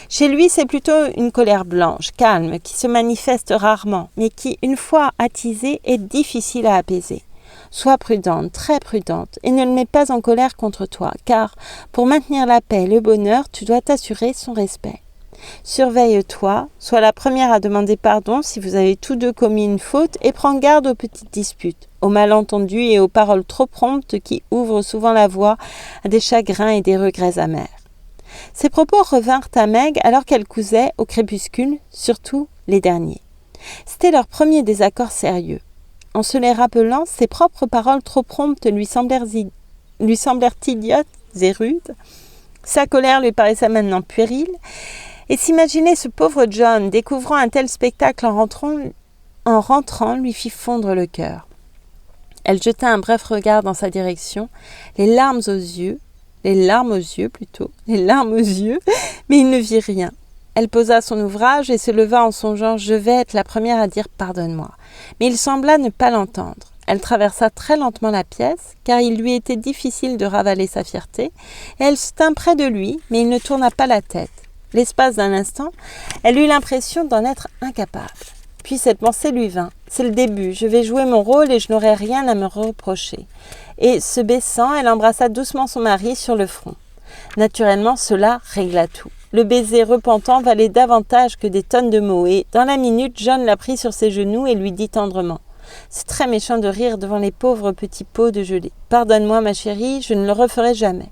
Chez lui, c'est plutôt une colère blanche, calme, qui se manifeste rarement, mais qui, une fois attisée, est difficile à apaiser. Sois prudente, très prudente, et ne le mets pas en colère contre toi, car, pour maintenir la paix et le bonheur, tu dois t'assurer son respect. Surveille-toi, sois la première à demander pardon si vous avez tous deux commis une faute et prends garde aux petites disputes, aux malentendus et aux paroles trop promptes qui ouvrent souvent la voie à des chagrins et des regrets amers. Ces propos revinrent à Meg alors qu'elle cousait au crépuscule, surtout les derniers. C'était leur premier désaccord sérieux. En se les rappelant, ses propres paroles trop promptes lui semblèrent idiotes et rudes. Sa colère lui paraissait maintenant puérile, et s'imaginer ce pauvre John découvrant un tel spectacle en rentrant lui fit fondre le cœur. Elle jeta un bref regard dans sa direction, les larmes aux yeux, mais il ne vit rien. Elle posa son ouvrage et se leva en songeant « Je vais être la première à dire pardonne-moi ». Mais il sembla ne pas l'entendre. Elle traversa très lentement la pièce, car il lui était difficile de ravaler sa fierté, et elle se tint près de lui, mais il ne tourna pas la tête. L'espace d'un instant, elle eut l'impression d'en être incapable. Puis cette pensée lui vint. C'est le début, je vais jouer mon rôle et je n'aurai rien à me reprocher. Et, se baissant, elle embrassa doucement son mari sur le front. Naturellement, cela régla tout. Le baiser repentant valait davantage que des tonnes de mots et, dans la minute, John la prit sur ses genoux et lui dit tendrement « C'est très méchant de rire devant les pauvres petits pots de gelée. Pardonne-moi, ma chérie, je ne le referai jamais. »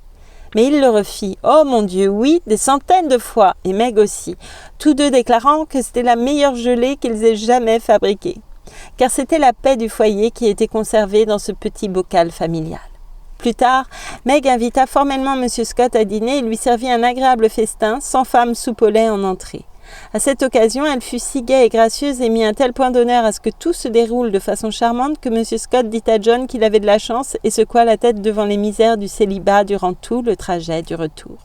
Mais il le refit. Oh mon Dieu, oui, des centaines de fois, et Meg aussi, tous deux déclarant que c'était la meilleure gelée qu'ils aient jamais fabriquée. Car c'était la paix du foyer qui était conservée dans ce petit bocal familial. Plus tard, Meg invita formellement M. Scott à dîner et lui servit un agréable festin, sans femme soupe au lait en entrée. À cette occasion, elle fut si gaie et gracieuse et mit un tel point d'honneur à ce que tout se déroule de façon charmante que M. Scott dit à John qu'il avait de la chance et secoua la tête devant les misères du célibat durant tout le trajet du retour.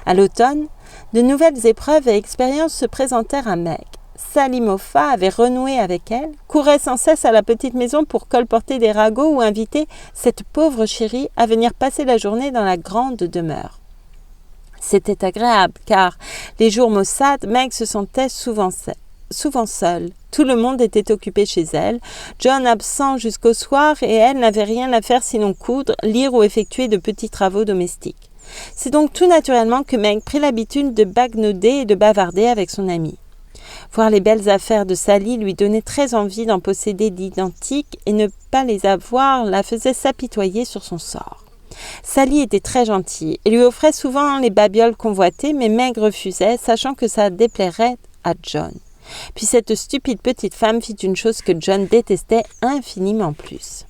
À l'automne, de nouvelles épreuves et expériences se présentèrent à Meg. Sally Moffat avait renoué avec elle, courait sans cesse à la petite maison pour colporter des ragots ou inviter cette pauvre chérie à venir passer la journée dans la grande demeure. C'était agréable, car les jours maussades, Meg se sentait souvent seule. Tout le monde était occupé chez elle, John absent jusqu'au soir et elle n'avait rien à faire sinon coudre, lire ou effectuer de petits travaux domestiques. C'est donc tout naturellement que Meg prit l'habitude de baguenauder et de bavarder avec son amie. Voir les belles affaires de Sally lui donnait très envie d'en posséder d'identiques et ne pas les avoir la faisait s'apitoyer sur son sort. Sally était très gentille et lui offrait souvent les babioles convoitées, mais Meg refusait, sachant que ça déplairait à John. Puis cette stupide petite femme fit une chose que John détestait infiniment plus.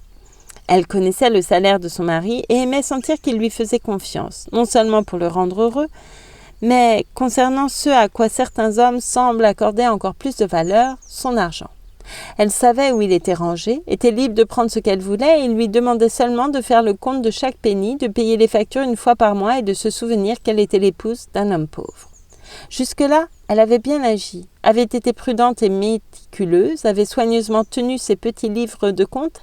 Elle connaissait le salaire de son mari et aimait sentir qu'il lui faisait confiance, non seulement pour le rendre heureux, mais concernant ce à quoi certains hommes semblent accorder encore plus de valeur, son argent. Elle savait où il était rangé, était libre de prendre ce qu'elle voulait et il lui demandait seulement de faire le compte de chaque penny, de payer les factures une fois par mois et de se souvenir qu'elle était l'épouse d'un homme pauvre. Jusque-là, elle avait bien agi, avait été prudente et méticuleuse, avait soigneusement tenu ses petits livres de comptes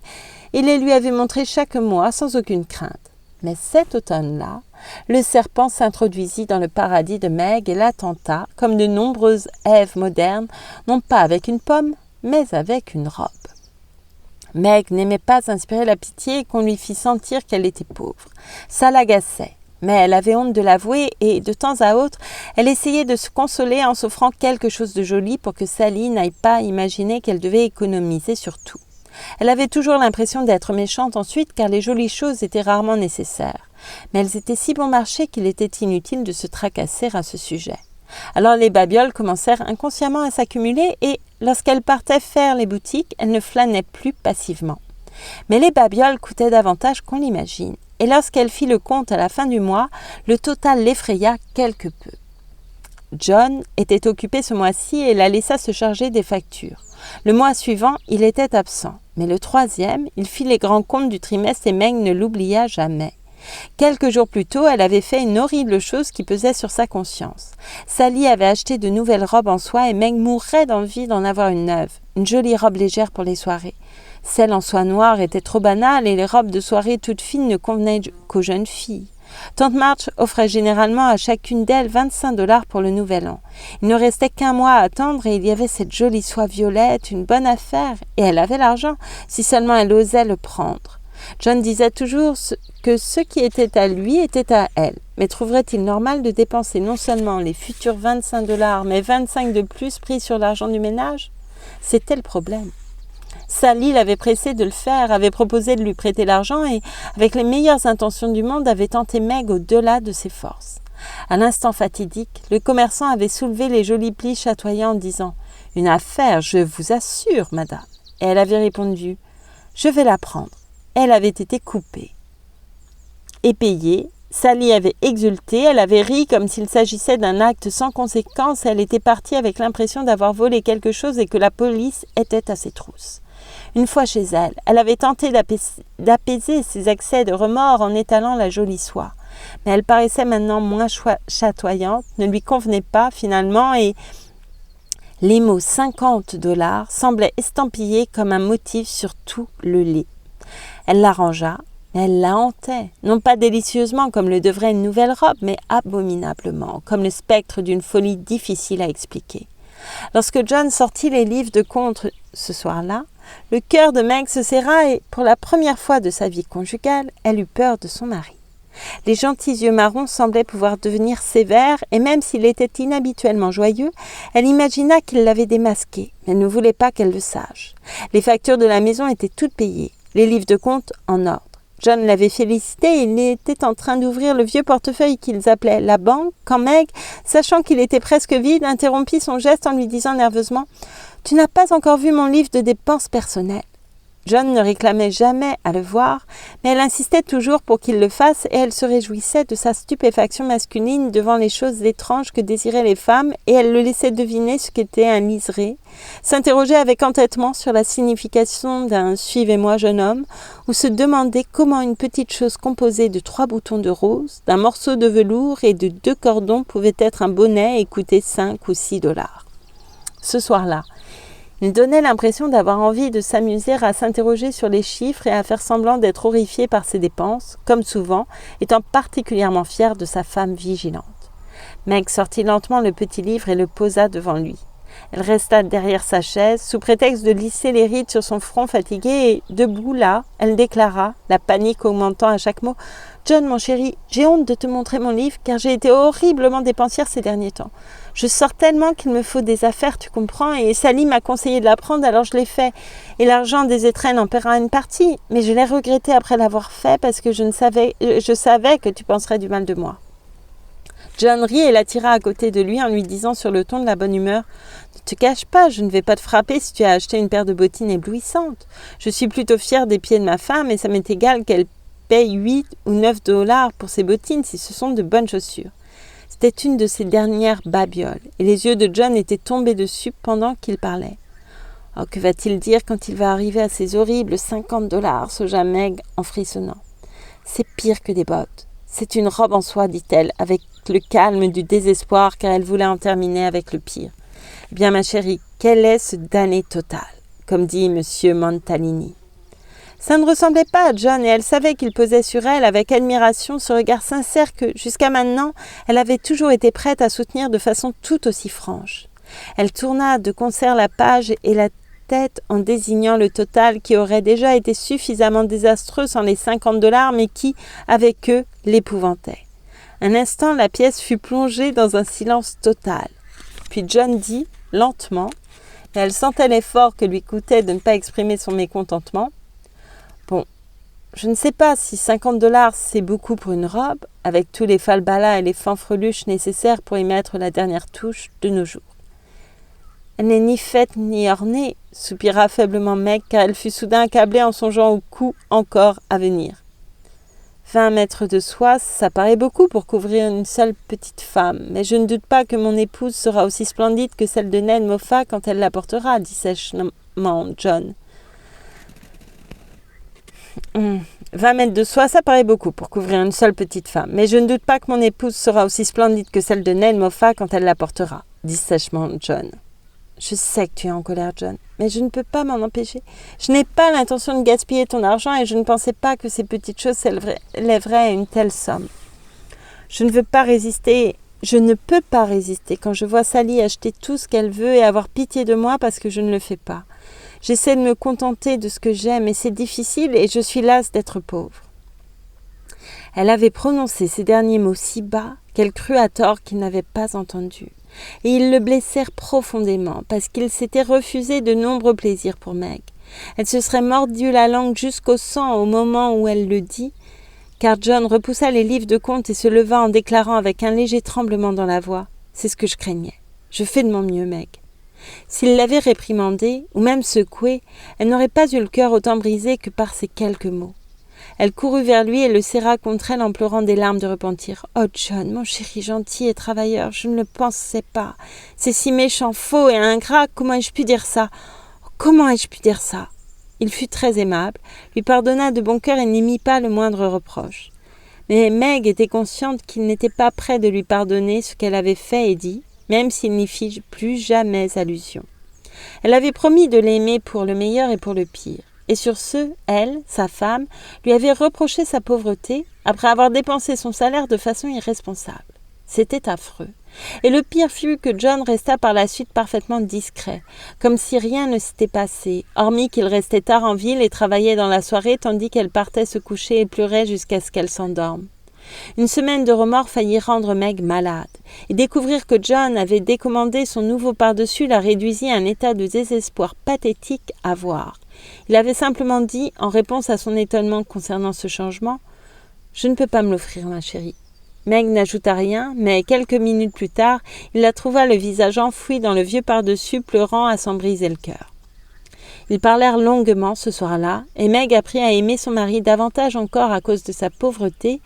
et les lui avait montrés chaque mois sans aucune crainte. Mais cet automne-là, le serpent s'introduisit dans le paradis de Meg et la tenta, comme de nombreuses Èves modernes, non pas avec une pomme, mais avec une robe. Meg n'aimait pas inspirer la pitié et qu'on lui fît sentir qu'elle était pauvre. Ça l'agaçait, mais elle avait honte de l'avouer et, de temps à autre, elle essayait de se consoler en s'offrant quelque chose de joli pour que Sally n'aille pas imaginer qu'elle devait économiser sur tout. Elle avait toujours l'impression d'être méchante ensuite car les jolies choses étaient rarement nécessaires. Mais elles étaient si bon marché qu'il était inutile de se tracasser à ce sujet. Alors les babioles commencèrent inconsciemment à s'accumuler et, lorsqu'elle partait faire les boutiques, elle ne flânait plus passivement. Mais les babioles coûtaient davantage qu'on l'imagine, et lorsqu'elle fit le compte à la fin du mois, le total l'effraya quelque peu. John était occupé ce mois-ci et la laissa se charger des factures. Le mois suivant, il était absent, mais le troisième, il fit les grands comptes du trimestre et Meg ne l'oublia jamais. Quelques jours plus tôt, elle avait fait une horrible chose qui pesait sur sa conscience. Sally avait acheté de nouvelles robes en soie et Meg mourait d'envie d'en avoir une neuve, une jolie robe légère pour les soirées. Celle en soie noire était trop banale et les robes de soirée toutes fines ne convenaient qu'aux jeunes filles. Tante March offrait généralement à chacune d'elles 25 $ pour le nouvel an. Il ne restait qu'un mois à attendre et il y avait cette jolie soie violette, une bonne affaire, et elle avait l'argent, si seulement elle osait le prendre. John disait toujours que ce qui était à lui était à elle. Mais trouverait-il normal de dépenser non seulement les futurs 25 $, mais 25 de plus pris sur l'argent du ménage? C'était le problème. Sally l'avait pressé de le faire, avait proposé de lui prêter l'argent et, avec les meilleures intentions du monde, avait tenté Meg au-delà de ses forces. À l'instant fatidique, le commerçant avait soulevé les jolis plis chatoyants en disant « Une affaire, je vous assure, madame !» Et elle avait répondu « Je vais la prendre. » Elle avait été coupée et payée. Sally avait exulté, elle avait ri comme s'il s'agissait d'un acte sans conséquence. Elle était partie avec l'impression d'avoir volé quelque chose et que la police était à ses trousses. Une fois chez elle, elle avait tenté d'apaiser ses accès de remords en étalant la jolie soie. Mais elle paraissait maintenant moins chatoyante, ne lui convenait pas finalement et les mots 50 $ semblaient estampillés comme un motif sur tout le lait. Elle l'arrangea, mais elle la hantait, non pas délicieusement comme le devrait une nouvelle robe, mais abominablement, comme le spectre d'une folie difficile à expliquer. Lorsque John sortit les livres de contes ce soir-là, le cœur de Meg se serra et, pour la première fois de sa vie conjugale, elle eut peur de son mari. Les gentils yeux marrons semblaient pouvoir devenir sévères, et même s'il était inhabituellement joyeux, elle imagina qu'il l'avait démasqué, mais ne voulait pas qu'elle le sache. Les factures de la maison étaient toutes payées, les livres de compte en ordre. John l'avait félicité et il était en train d'ouvrir le vieux portefeuille qu'ils appelaient la banque, quand Meg, sachant qu'il était presque vide, interrompit son geste en lui disant nerveusement « Tu n'as pas encore vu mon livre de dépenses personnelles ?» John ne réclamait jamais à le voir, mais elle insistait toujours pour qu'il le fasse et elle se réjouissait de sa stupéfaction masculine devant les choses étranges que désiraient les femmes et elle le laissait deviner ce qu'était un liseré, s'interrogeait avec entêtement sur la signification d'un « Suivez-moi, jeune homme » ou se demandait comment une petite chose composée de 3 boutons de rose, d'un morceau de velours et de 2 cordons pouvait être un bonnet et coûter 5 ou 6 $. Ce soir-là, il donnait l'impression d'avoir envie de s'amuser à s'interroger sur les chiffres et à faire semblant d'être horrifié par ses dépenses, comme souvent, étant particulièrement fier de sa femme vigilante. Meg sortit lentement le petit livre et le posa devant lui. Elle resta derrière sa chaise, sous prétexte de lisser les rides sur son front fatigué, et, debout là, elle déclara, la panique augmentant à chaque mot « John, mon chéri, j'ai honte de te montrer mon livre, car j'ai été horriblement dépensière ces derniers temps. Je sors tellement qu'il me faut des affaires, tu comprends, et Sally m'a conseillé de la prendre, alors je l'ai fait. Et l'argent des étrennes en paiera une partie, mais je l'ai regretté après l'avoir fait, parce que je savais que tu penserais du mal de moi. » John rit et l'attira à côté de lui en lui disant sur le ton de la bonne humeur « Ne te cache pas, je ne vais pas te frapper si tu as acheté une paire de bottines éblouissantes. Je suis plutôt fière des pieds de ma femme et ça m'est égal qu'elle paye 8 ou 9 $ pour ses bottines si ce sont de bonnes chaussures. » C'était une de ses dernières babioles et les yeux de John étaient tombés dessus pendant qu'il parlait. « Oh, que va-t-il dire quand il va arriver à ces horribles 50 $, sogea Meg en frissonnant. « C'est pire que des bottes. C'est une robe en soie, dit-elle, avec le calme du désespoir, car elle voulait en terminer avec le pire. Eh bien, ma chérie, quel est ce damné total, comme dit M. Montalini. Ça ne ressemblait pas à John, et elle savait qu'il posait sur elle avec admiration ce regard sincère que, jusqu'à maintenant, elle avait toujours été prête à soutenir de façon tout aussi franche. Elle tourna de concert la page et la tête en désignant le total qui aurait déjà été suffisamment désastreux sans les 50 $, mais qui, avec eux, l'épouvantait. Un instant, la pièce fut plongée dans un silence total. Puis John dit, lentement, et elle sentait l'effort que lui coûtait de ne pas exprimer son mécontentement, « Bon, je ne sais pas si 50 $ c'est beaucoup pour une robe, avec tous les falbalas et les fanfreluches nécessaires pour y mettre la dernière touche de nos jours. » Elle n'est ni faite ni ornée, soupira faiblement Meg, car elle fut soudain accablée en songeant au coup encore à venir. 20 mètres de soie, ça paraît beaucoup pour couvrir une seule petite femme, mais je ne doute pas que mon épouse sera aussi splendide que celle de Ned Moffat quand elle la portera, dit sèchement John. 20 mètres de soie, ça paraît beaucoup pour couvrir une seule petite femme, mais je ne doute pas que mon épouse sera aussi splendide que celle de Ned Moffat quand elle la portera, dit sèchement John. Je sais que tu es en colère, John, mais je ne peux pas m'en empêcher. Je n'ai pas l'intention de gaspiller ton argent et je ne pensais pas que ces petites choses s'élèveraient à une telle somme. Je ne peux pas résister quand je vois Sally acheter tout ce qu'elle veut et avoir pitié de moi parce que je ne le fais pas. J'essaie de me contenter de ce que j'aime et c'est difficile et je suis lasse d'être pauvre. » Elle avait prononcé ces derniers mots si bas qu'elle crut à tort qu'il n'avait pas entendu. Et ils le blessèrent profondément parce qu'il s'était refusé de nombreux plaisirs pour Meg. Elle se serait mordue la langue jusqu'au sang au moment où elle le dit, car John repoussa les livres de compte et se leva en déclarant avec un léger tremblement dans la voix « C'est ce que je craignais. Je fais de mon mieux, Meg. » S'il l'avait réprimandée, ou même secouée, elle n'aurait pas eu le cœur autant brisé que par ces quelques mots. Elle courut vers lui et le serra contre elle en pleurant des larmes de repentir. « Oh John, mon chéri gentil et travailleur, je ne le pensais pas. C'est si méchant, faux et ingrat, comment ai-je pu dire ça? Comment ai-je pu dire ça ?» Il fut très aimable, lui pardonna de bon cœur et n'y mit pas le moindre reproche. Mais Meg était consciente qu'il n'était pas prêt de lui pardonner ce qu'elle avait fait et dit, même s'il n'y fit plus jamais allusion. Elle avait promis de l'aimer pour le meilleur et pour le pire. Et sur ce, elle, sa femme, lui avait reproché sa pauvreté après avoir dépensé son salaire de façon irresponsable. C'était affreux. Et le pire fut que John resta par la suite parfaitement discret, comme si rien ne s'était passé, hormis qu'il restait tard en ville et travaillait dans la soirée tandis qu'elle partait se coucher et pleurait jusqu'à ce qu'elle s'endorme. Une semaine de remords faillit rendre Meg malade, et découvrir que John avait décommandé son nouveau par-dessus la réduisit à un état de désespoir pathétique à voir. Il avait simplement dit, en réponse à son étonnement concernant ce changement, « Je ne peux pas me l'offrir, ma chérie. » Meg n'ajouta rien, mais quelques minutes plus tard, il la trouva le visage enfoui dans le vieux par-dessus, pleurant à s'en briser le cœur. Ils parlèrent longuement ce soir-là, et Meg apprit à aimer son mari davantage encore à cause de sa pauvreté,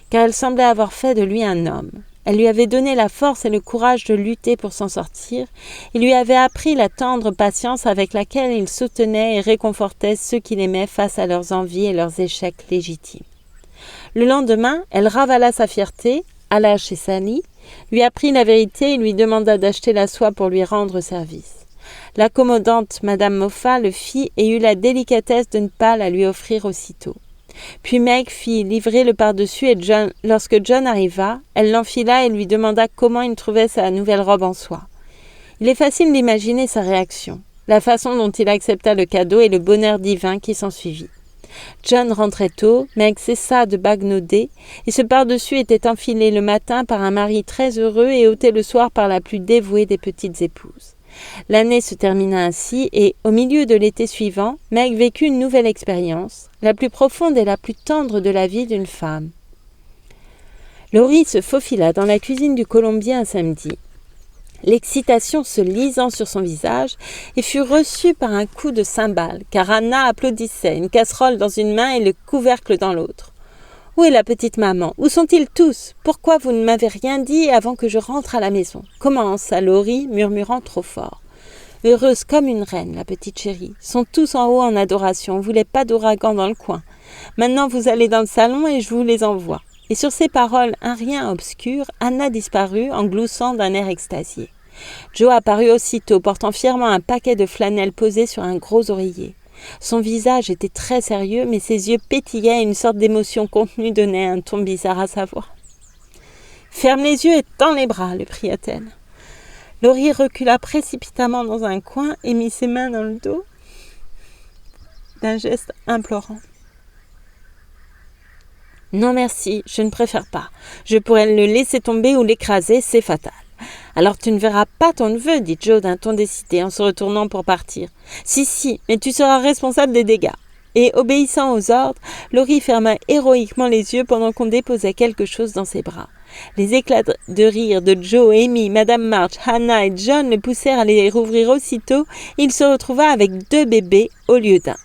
car elle semblait avoir fait de lui un homme. Elle lui avait donné la force et le courage de lutter pour s'en sortir, et lui avait appris la tendre patience avec laquelle il soutenait et réconfortait ceux qu'il aimait face à leurs envies et leurs échecs légitimes. Le lendemain, elle ravala sa fierté, alla chez Sally, lui apprit la vérité et lui demanda d'acheter la soie pour lui rendre service. L'accommodante Madame Moffat le fit et eut la délicatesse de ne pas la lui offrir aussitôt. Puis Meg fit livrer le par-dessus et lorsque John arriva, elle l'enfila et lui demanda comment il trouvait sa nouvelle robe en soie. Il est facile d'imaginer sa réaction, la façon dont il accepta le cadeau et le bonheur divin qui s'ensuivit. John rentrait tôt, Meg cessa de bagnauder, et ce par-dessus était enfilé le matin par un mari très heureux et ôté le soir par la plus dévouée des petites épouses. L'année se termina ainsi et, au milieu de l'été suivant, Meg vécut une nouvelle expérience, la plus profonde et la plus tendre de la vie d'une femme. Laurie se faufila dans la cuisine du Colombier un samedi, l'excitation se lisant sur son visage, et fut reçue par un coup de cymbale, car Anna applaudissait, une casserole dans une main et le couvercle dans l'autre. « Où est la petite maman? Où sont-ils tous? Pourquoi vous ne m'avez rien dit avant que je rentre à la maison ?» commença Laurie, murmurant trop fort. « Heureuse comme une reine, la petite chérie. Sont tous en haut en adoration, on ne voulait pas d'ouragan dans le coin. Maintenant vous allez dans le salon et je vous les envoie. » Et sur ces paroles, un rien obscur, Anna disparut en gloussant d'un air extasié. Joe apparut aussitôt, portant fièrement un paquet de flanelle posé sur un gros oreiller. Son visage était très sérieux, mais ses yeux pétillaient et une sorte d'émotion contenue donnait un ton bizarre à sa voix. « Ferme les yeux et tends les bras !» lui pria-t-elle. Laurie recula précipitamment dans un coin et mit ses mains dans le dos d'un geste implorant. « Non merci, je ne préfère pas. Je pourrais le laisser tomber ou l'écraser, c'est fatal. » « Alors tu ne verras pas ton neveu, dit Joe d'un ton décidé en se retournant pour partir. « Si, mais tu seras responsable des dégâts. » Et obéissant aux ordres, Laurie ferma héroïquement les yeux pendant qu'on déposait quelque chose dans ses bras. Les éclats de rire de Joe, Amy, Madame March, Hannah et John le poussèrent à les rouvrir aussitôt et il se retrouva avec 2 bébés au lieu d'un.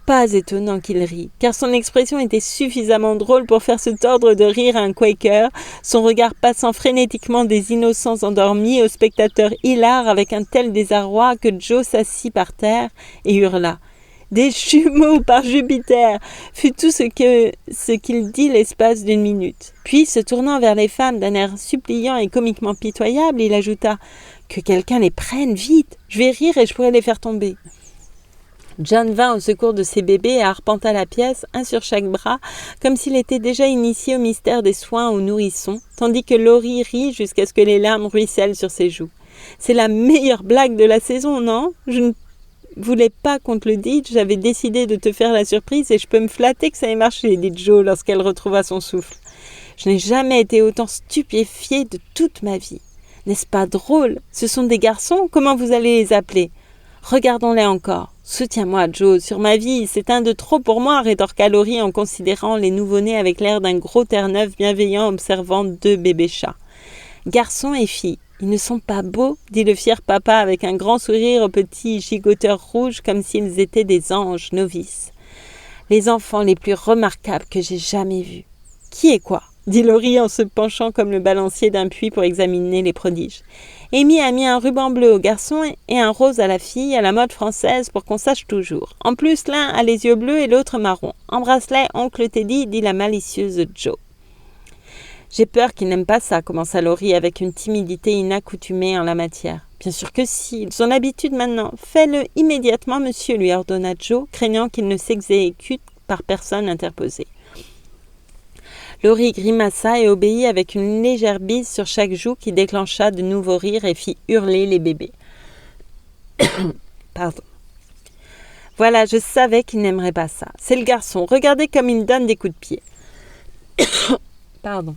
Pas étonnant qu'il rit, car son expression était suffisamment drôle pour faire se tordre de rire un Quaker, son regard passant frénétiquement des innocents endormis aux spectateurs hilars avec un tel désarroi que Joe s'assit par terre et hurla. « Des jumeaux, par Jupiter !» fut tout ce qu'il dit l'espace d'une minute. Puis, se tournant vers les femmes d'un air suppliant et comiquement pitoyable, il ajouta « Que quelqu'un les prenne, vite! Je vais rire et je pourrai les faire tomber !» John vint au secours de ses bébés et arpenta la pièce, un sur chaque bras, comme s'il était déjà initié au mystère des soins aux nourrissons, tandis que Laurie rit jusqu'à ce que les larmes ruissellent sur ses joues. « C'est la meilleure blague de la saison, non ? voulais pas qu'on te le dise, j'avais décidé de te faire la surprise et je peux me flatter que ça ait marché, dit Joe lorsqu'elle retrouva son souffle. Je n'ai jamais été autant stupéfiée de toute ma vie. N'est-ce pas drôle? Ce sont des garçons, comment vous allez les appeler? Regardons-les encore. Soutiens-moi, Joe, sur ma vie, c'est un de trop pour moi, rétorqua Laurie en considérant les nouveau-nés avec l'air d'un gros terre-neuve bienveillant observant 2 bébés chats. Garçons et filles, ils ne sont pas beaux, dit le fier papa avec un grand sourire aux petits gigoteurs rouges comme s'ils étaient des anges novices. Les enfants les plus remarquables que j'ai jamais vus. Qui est quoi? Dit Laurie en se penchant comme le balancier d'un puits pour examiner les prodiges. Amy a mis un ruban bleu au garçon et un rose à la fille, à la mode française pour qu'on sache toujours. En plus, l'un a les yeux bleus et l'autre marron. Embrasse-les, oncle Teddy, dit la malicieuse Joe. J'ai peur qu'ils n'aiment pas ça, commença Laurie avec une timidité inaccoutumée en la matière. Bien sûr que si, ils ont l'habitude maintenant. Fais-le immédiatement, monsieur, lui ordonna Joe, craignant qu'il ne s'exécute par personne interposée. Laurie grimaça et obéit avec une légère bise sur chaque joue qui déclencha de nouveaux rires et fit hurler les bébés. Pardon. Voilà, je savais qu'il n'aimerait pas ça. C'est le garçon. Regardez comme il donne des coups de pied. Pardon.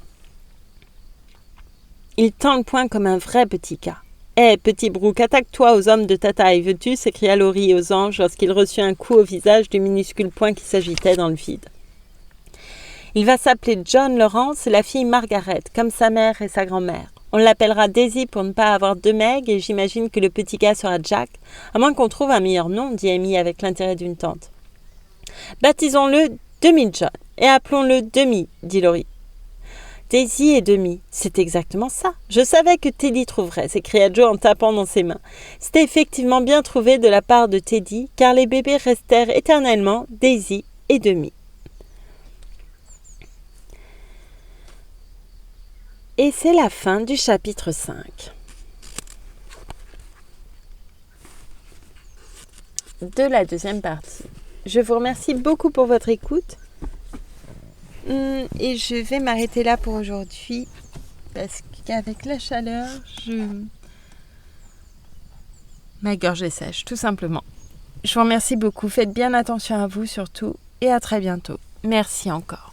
Il tend le poing comme un vrai petit cas. « Hé, petit Brooke, attaque-toi aux hommes de ta taille, veux-tu » s'écria Laurie aux anges lorsqu'il reçut un coup au visage du minuscule poing qui s'agitait dans le vide. Il va s'appeler John Lawrence et la fille Margaret, comme sa mère et sa grand-mère. On l'appellera Daisy pour ne pas avoir 2 Meg et j'imagine que le petit gars sera Jack, à moins qu'on trouve un meilleur nom, dit Amy avec l'intérêt d'une tante. Baptisons-le Demi-John et appelons-le Demi, dit Laurie. Daisy et Demi, c'est exactement ça. Je savais que Teddy trouverait, s'écria Joe en tapant dans ses mains. C'était effectivement bien trouvé de la part de Teddy, car les bébés restèrent éternellement Daisy et Demi. Et c'est la fin du chapitre 5. De la deuxième partie. Je vous remercie beaucoup pour votre écoute. Et je vais m'arrêter là pour aujourd'hui. Parce qu'avec la chaleur, ma gorge est sèche, tout simplement. Je vous remercie beaucoup. Faites bien attention à vous surtout. Et à très bientôt. Merci encore.